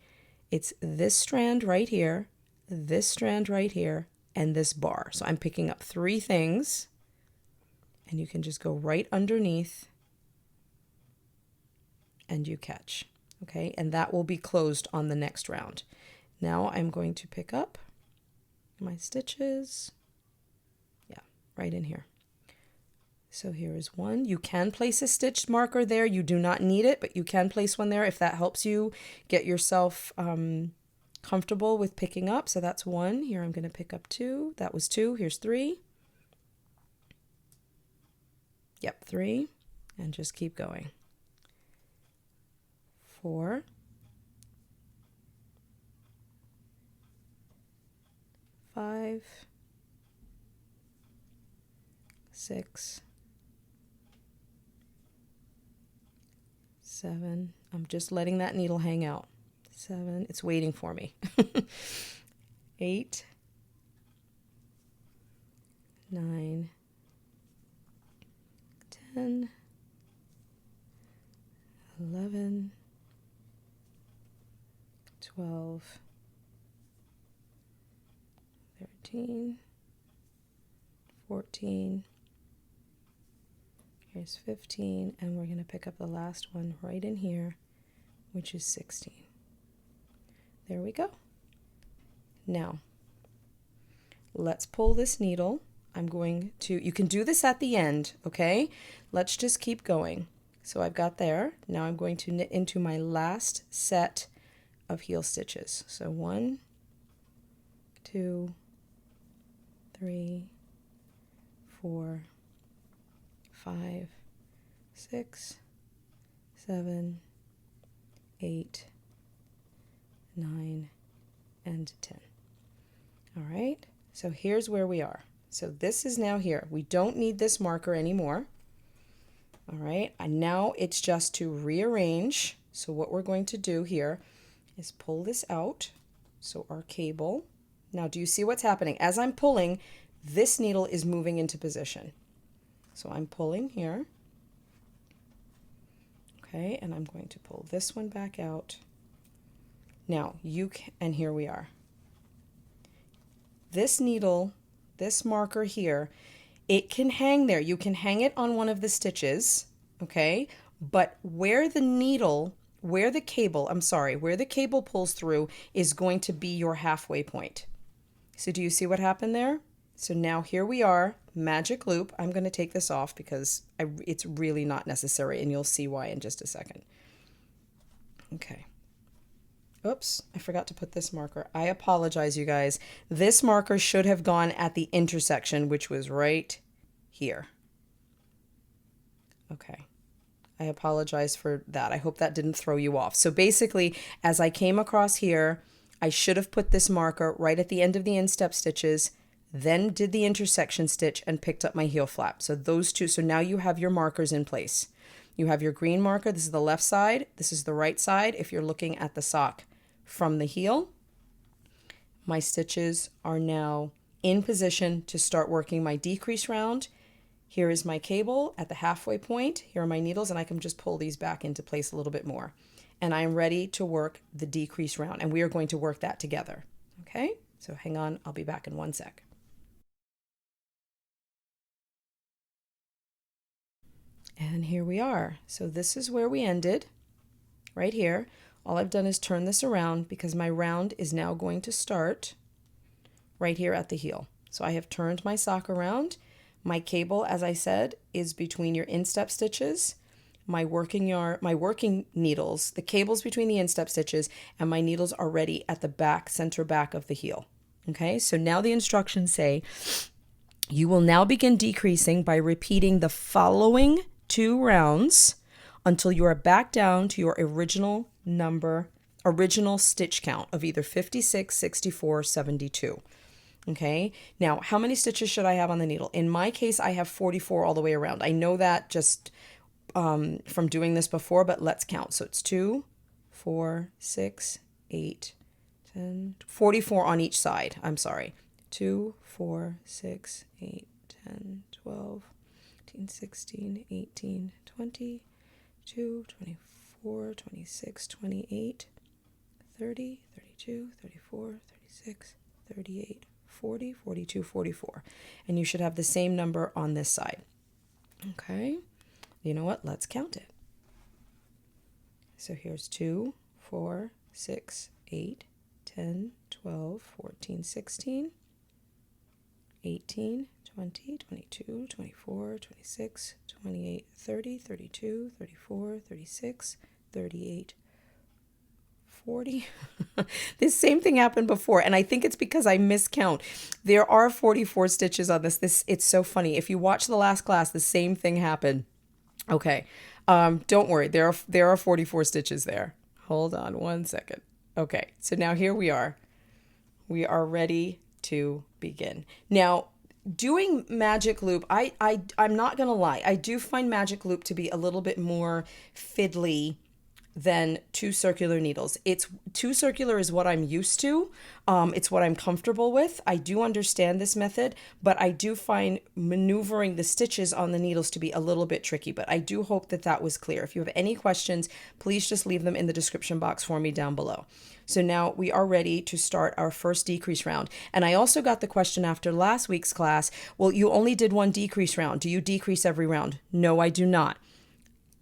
It's this strand right here, this strand right here, and this bar. So I'm picking up 3 things, and you can just go right underneath and you catch. Okay, and that will be closed on the next round. Now I'm going to pick up my stitches. Yeah, right in here. So here is one. You can place a stitch marker there. You do not need it, but you can place one there if that helps you get yourself comfortable with picking up. So that's 1. Here I'm going to pick up 2. That was 2. Here's 3. Yep, 3. And just keep going. 4. 5. 6. 7. I'm just letting that needle hang out. 7. It's waiting for me. 8, 9, 10, 11, 12, 13, 14, here's 15, and we're going to pick up the last one right in here, which is 16. There we go. Now, let's pull this needle. I'm going to, you can do this at the end, okay? Let's just keep going. So I've got there. Now I'm going to knit into my last set of heel stitches. So 1, 2, 3, 4, 5, 6, 7, 8, 9, and 10. All right, so here's where we are. So this is now here. We don't need this marker anymore. All right, and now it's just to rearrange. So what we're going to do here is pull this out. So our cable. Now, do you see what's happening? As I'm pulling, this needle is moving into position. So I'm pulling here. Okay, and I'm going to pull this one back out. Now, and here we are. This needle, this marker here, it can hang there. You can hang it on one of the stitches, okay? But where the cable pulls through is going to be your halfway point. So do you see what happened there? So now here we are, magic loop. I'm going to take this off because it's really not necessary, and you'll see why in just a second. Okay. Oops, I forgot to put this marker. I apologize, you guys. This marker should have gone at the intersection, which was right here. Okay. I apologize for that. I hope that didn't throw you off. So basically, as I came across here, I should have put this marker right at the end of the instep stitches, then did the intersection stitch and picked up my heel flap. So those two, so now you have your markers in place. You have your green marker. This is the left side. This is the right side if you're looking at the sock. From the heel, my stitches are now in position to start working my decrease round. Here is my cable at the halfway point. Here are my needles, and I can just pull these back into place a little bit more. And I am ready to work the decrease round, and we are going to work that together. Okay, so hang on, I'll be back in one sec. And here we are. So this is where we ended, right here. All I've done is turn this around because my round is now going to start right here at the heel. So I have turned my sock around. My cable, as I said, is between your instep stitches. My working needles, the cable's between the instep stitches, and my needles are ready at the back, center back of the heel. Okay, so now the instructions say, you will now begin decreasing by repeating the following 2 rounds until you are back down to your original stitch count of either 56, 64, 72. Okay, now how many stitches should I have on the needle? In my case, I have 44 all the way around. I know that just from doing this before, but let's count. So it's 2, 4, 6, 8, 10, 44 on each side. I'm sorry. 2, 4, 6, 8, 10, 12, 15, 16, 18, 20, 22, 24, 26, 28, 30, 32, 34, 36, 38, 40, 42, 44. And you should have the same number on this side. Okay, you know what? Let's count it. So here's 2, 4, 6, 8, 10, 12, 14, 16, 18, 20, 22, 24, 26, 28, 30, 32, 34, 36, 38, 40. This same thing happened before, and I think it's because I miscount. There are 44 stitches on this. It's so funny. If you watch the last class, the same thing happened. Okay, don't worry. There are 44 stitches there. Hold on one second. Okay, so now here we are. We are ready to begin. Now, doing magic loop, I'm not gonna lie, I do find magic loop to be a little bit more fiddly than 2 circular needles. It's 2 circular is what I'm used to. It's what I'm comfortable with. I do understand this method, but I do find maneuvering the stitches on the needles to be a little bit tricky. But I do hope that that was clear. If you have any questions, please just leave them in the description box for me down below. So now we are ready to start our first decrease round. And I also got the question after last week's class, well, you only did one decrease round. Do you decrease every round? No, I do not.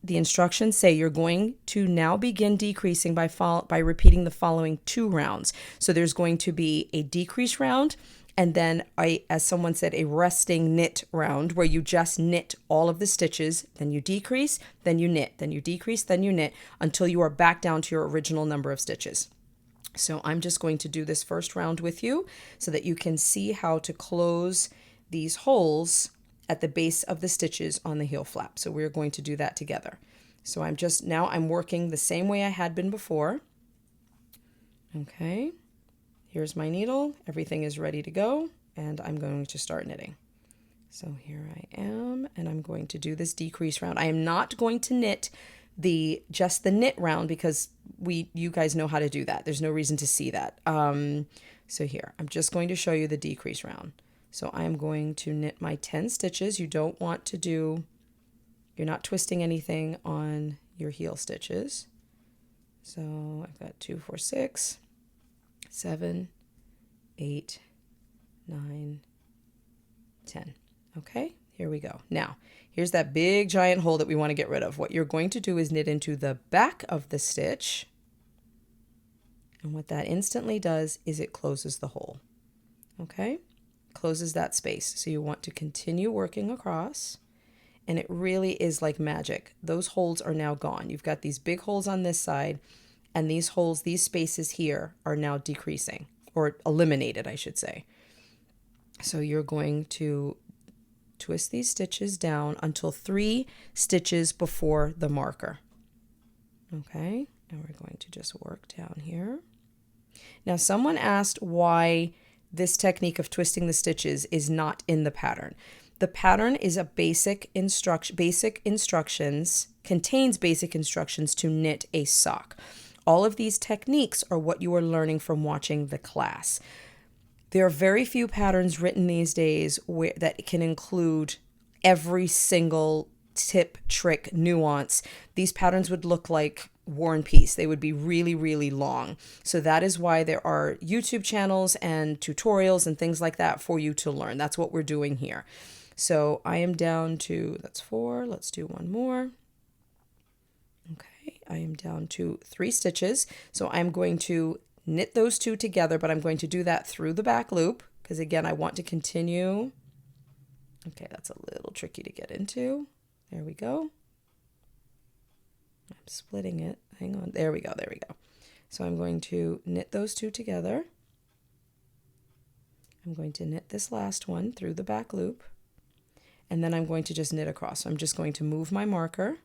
The instructions say you're going to now begin decreasing by repeating the following 2 rounds. So there's going to be a decrease round, and then as someone said, a resting knit round where you just knit all of the stitches, then you decrease, then you knit, then you decrease, then you knit until you are back down to your original number of stitches. So I'm just going to do this first round with you so that you can see how to close these holes at the base of the stitches on the heel flap. So we're going to do that together. So I'm working the same way I had been before. Okay, here's my needle. Everything is ready to go, and I'm going to start knitting. So here I am, and I'm going to do this decrease round. I am not going to knit just the knit round because you guys know how to do that. There's no reason to see that. So here, I'm just going to show you the decrease round. So I'm going to knit my 10 stitches. You're not twisting anything on your heel stitches. So I've got 2, 4, 6, 7, 8, 9, 10. Okay, here we go. Now, here's that big giant hole that we want to get rid of. What you're going to do is knit into the back of the stitch. And what that instantly does is it closes the hole. Okay? Closes that space. So you want to continue working across, and it really is like magic. Those holes are now gone. You've got these big holes on this side, and these spaces here are now decreasing, or eliminated, I should say. So you're going to twist these stitches down until 3 stitches before the marker. Okay, and we're going to just work down here. Now, someone asked why this technique of twisting the stitches is not in the pattern. The pattern is a contains basic instructions to knit a sock. All of these techniques are what you are learning from watching the class. There are very few patterns written these days that can include every single tip, trick, nuance. These patterns would look like War and Peace. They would be really, really long. So that is why there are YouTube channels and tutorials and things like that for you to learn. That's what we're doing here. So I am down to, that's 4. Let's do one more. Okay, I am down to 3 stitches. So I'm going to knit those 2 together, but I'm going to do that through the back loop because, again, I want to continue. Okay, that's a little tricky to get into. There we go. I'm splitting it. Hang on. There we go. There we go. So I'm going to knit those 2 together. I'm going to knit this last one through the back loop. And then I'm going to just knit across. So I'm just going to move my marker.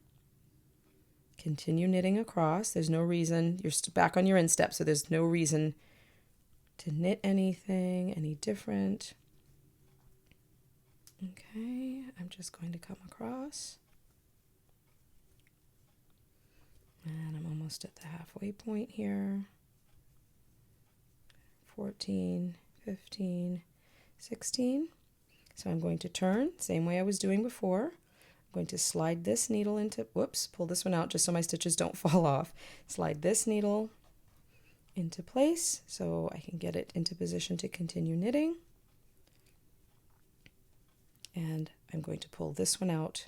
Continue knitting across. There's no reason. You're back on your instep, so there's no reason to knit anything any different. Okay, I'm just going to come across. And I'm almost at the halfway point here. 14, 15, 16. So I'm going to turn, same way I was doing before. I'm going to slide this needle into, pull this one out just so my stitches don't fall off. Slide this needle into place so I can get it into position to continue knitting. And I'm going to pull this one out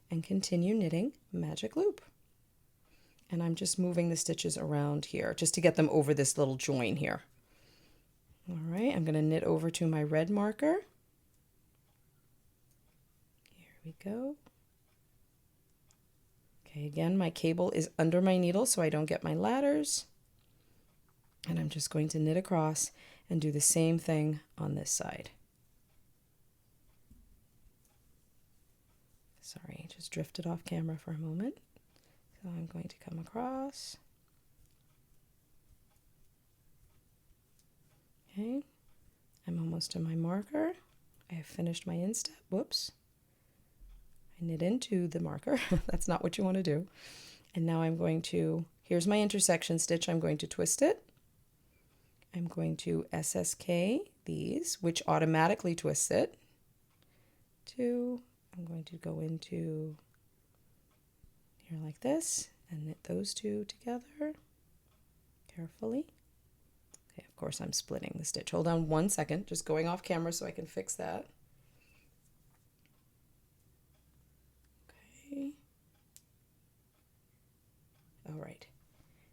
and continue knitting magic loop. And I'm just moving the stitches around here just to get them over this little join here. All right, I'm going to knit over to my red marker. Here we go. Okay, again, my cable is under my needle so I don't get my ladders. And I'm just going to knit across and do the same thing on this side. Sorry, just drifted off camera for a moment. So I'm going to come across. Okay, I'm almost to my marker. I have finished my instep. Whoops. I knit into the marker. That's not what you want to do. And now I'm going to, here's my intersection stitch. I'm going to twist it. I'm going to SSK these, which automatically twists it. Two, I'm going to go into here like this and knit those two together carefully. Okay, of course I'm splitting the stitch. Hold on 1 second, just going off camera so I can fix that. Okay. All right,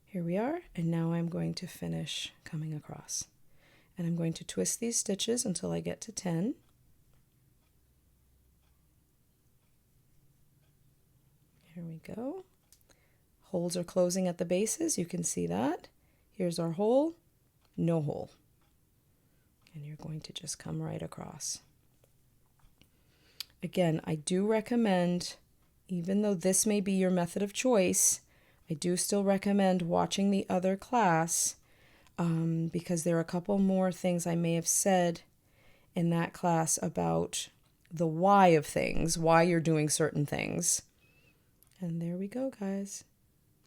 here we are, and now I'm going to finish coming across. And I'm going to twist these stitches until I get to 10. Here we go. Holes are closing at the bases, you can see that. Here's our hole, no hole. And you're going to just come right across. Again, I do recommend, even though this may be your method of choice, I do still recommend watching the other class because there are a couple more things I may have said in that class about the why of things, why you're doing certain things. And there we go, guys.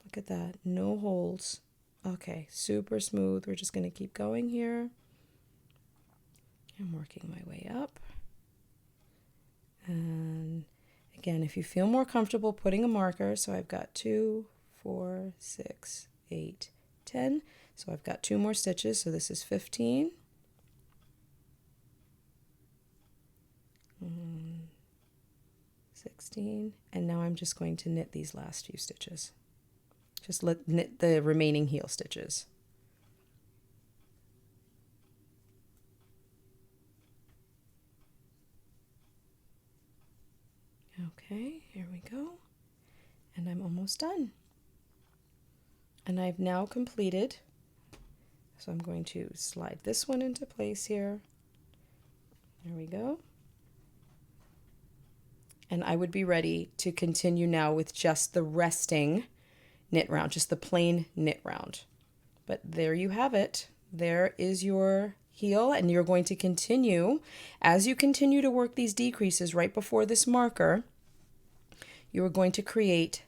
Look at that. No holes. Okay, super smooth. We're just going to keep going here. I'm working my way up. And again, if you feel more comfortable putting a marker, so I've got 2, 4, 6, 8, 10. So I've got 2 more stitches, so this is 15. 16, and now I'm just going to knit these last few stitches. Just knit the remaining heel stitches. Okay, here we go. And I'm almost done. And I've now completed, so I'm going to slide this one into place here. There we go. And I would be ready to continue now with just the resting knit round, just the plain knit round. But there you have it. There is your heel, and you're going to continue, as you continue to work these decreases right before this marker, you are going to create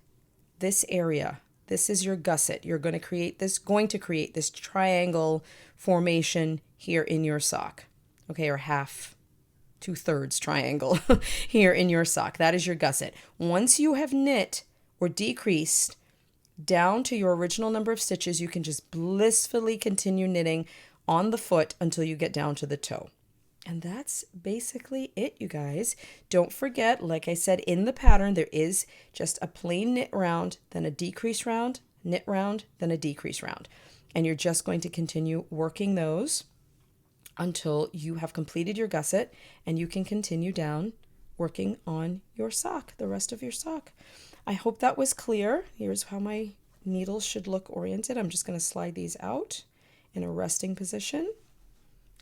this area. This is your gusset. You're going to create this triangle formation here in your sock. Okay, or half, 2/3 triangle here in your sock. That is your gusset. Once you have knit or decreased down to your original number of stitches, you can just blissfully continue knitting on the foot until you get down to the toe. And that's basically it, you guys. Don't forget, like I said, in the pattern, there is just a plain knit round, then a decrease round, knit round, then a decrease round. And you're just going to continue working those until you have completed your gusset, and you can continue down working on your sock, the rest of your sock. I hope that was clear. Here's how my needles should look oriented. I'm just going to slide these out in a resting position.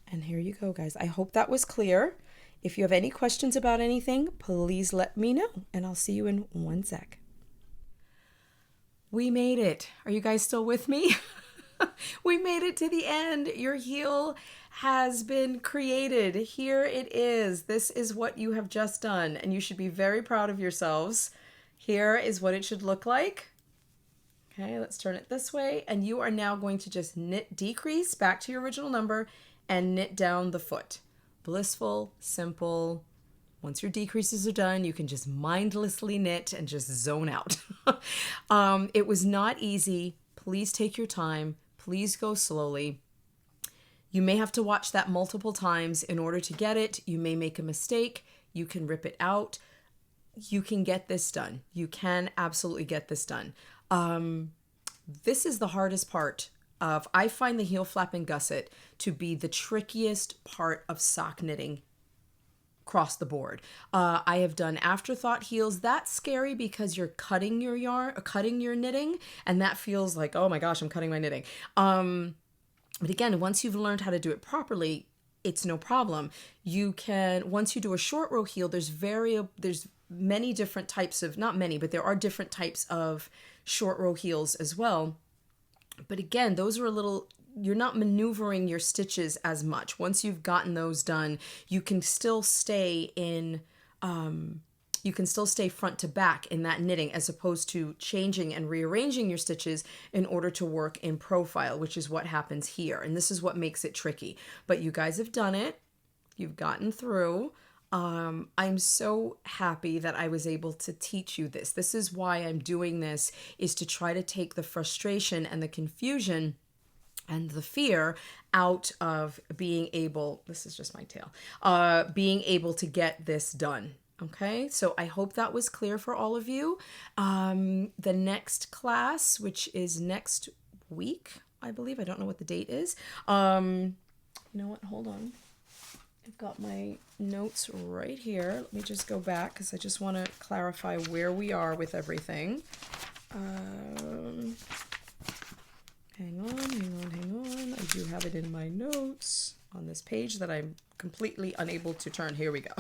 And here you go, guys. I hope that was clear. If you have any questions about anything, please let me know, and I'll see you in 1 sec. We made it. Are you guys still with me? We made it to the end. Your heel has been created. Here it is. This is what you have just done, and you should be very proud of yourselves. Here is what it should look like. Okay, let's turn it this way, and you are now going to just knit decrease back to your original number and knit down the foot. Blissful, simple. Once your decreases are done, you can just mindlessly knit and just zone out. It was not easy. Please take your time. Please go slowly. You may have to watch that multiple times in order to get it. You may make a mistake. You can rip it out. You can get this done. You can absolutely get this done. This is the hardest part of, I find the heel flap and gusset to be the trickiest part of sock knitting across the board. I have done afterthought heels. That's scary because you're cutting your yarn, cutting your knitting, and that feels like, oh my gosh, I'm cutting my knitting. But again, once you've learned how to do it properly, it's no problem. You can, once you do a short row heel, there's many different types of, not many, but there are different types of short row heels as well. But again, those are a little, you're not maneuvering your stitches as much. Once you've gotten those done, you can still stay in you can still stay front to back in that knitting as opposed to changing and rearranging your stitches in order to work in profile, which is what happens here. And this is what makes it tricky. But you guys have done it. You've gotten through. I'm so happy that I was able to teach you this. This is why I'm doing this, is to try to take the frustration and the confusion and the fear out of being able, this is just my tail, being able to get this done. Okay, so I hope that was clear for all of you. The next class, which is next week, I believe, I don't know what the date is. You know what, hold on. I've got my notes right here. Let me just go back because I just want to clarify where we are with everything. Hang on. I do have it in my notes on this page that I'm completely unable to turn. Here we go.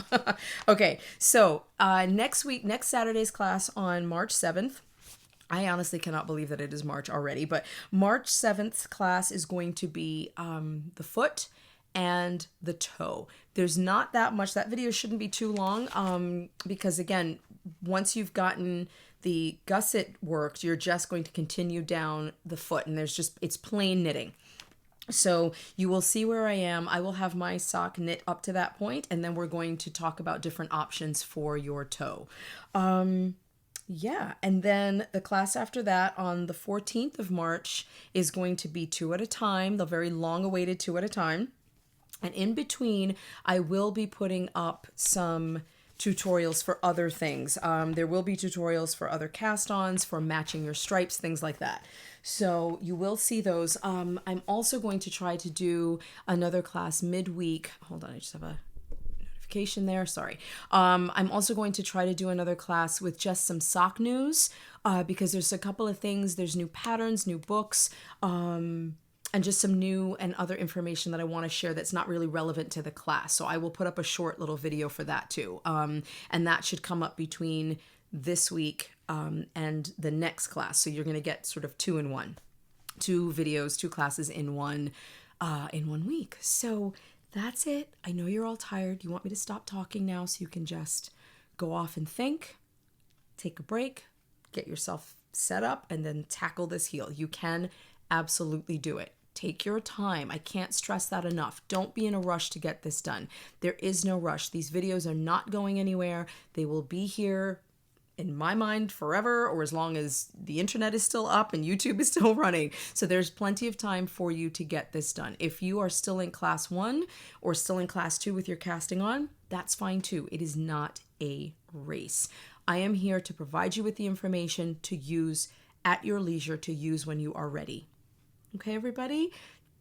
Okay, so next Saturday's class on March 7th. I honestly cannot believe that it is March already, but March 7th class is going to be the foot and the toe. There's not that much. That video shouldn't be too long because again, once you've gotten the gusset worked, you're just going to continue down the foot, and it's plain knitting. So you will see where I am. I will have my sock knit up to that point, and then we're going to talk about different options for your toe. Yeah, and then the class after that on the 14th of March is going to be 2 at a time, the very long-awaited 2 at a time. And in between, I will be putting up some tutorials for other things. There will be tutorials for other cast-ons, for matching your stripes, things like that. So you will see those. I'm also going to try to do another class midweek. Hold on, I just have a notification there. Sorry. I'm also going to try to do another class with just some sock news because there's a couple of things. There's new patterns, new books, and just some new and other information that I want to share that's not really relevant to the class. So I will put up a short little video for that too. And that should come up between this week and the next class. So you're going to get sort of 2 in 1, 2 videos, 2 classes in one week. So that's it. I know you're all tired. You want me to stop talking now so you can just go off and think, take a break, get yourself set up, and then tackle this heel. You can absolutely do it. Take your time. I can't stress that enough. Don't be in a rush to get this done. There is no rush. These videos are not going anywhere. They will be here, in my mind, forever, or as long as the internet is still up and YouTube is still running. So there's plenty of time for you to get this done. If you are still in class 1 or still in class 2 with your casting on, that's fine too. It is not a race. I am here to provide you with the information to use at your leisure, to use when you are ready. Okay, everybody?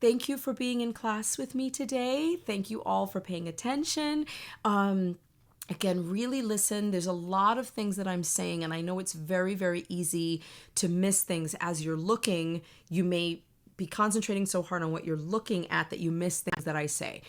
Thank you for being in class with me today. Thank you all for paying attention. Again, really listen. There's a lot of things that I'm saying, and I know it's very, very easy to miss things as you're looking. You may be concentrating so hard on what you're looking at that you miss things that I say.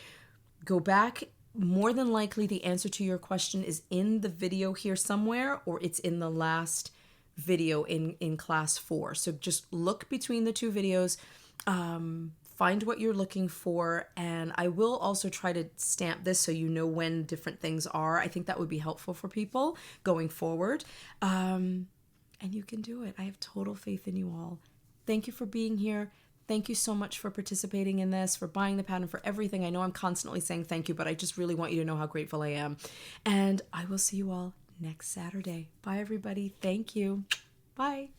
Go back. More than likely, the answer to your question is in the video here somewhere, or it's in the last video in class 4. So just look between the 2 videos, find what you're looking for, and I will also try to stamp this so you know when different things are. I think that would be helpful for people going forward. And you can do it. I have total faith in you all. Thank you for being here. Thank you so much for participating in this, for buying the pattern, for everything. I know I'm constantly saying thank you, but I just really want you to know how grateful I am. And I will see you all next Saturday. Bye, everybody. Thank you. Bye.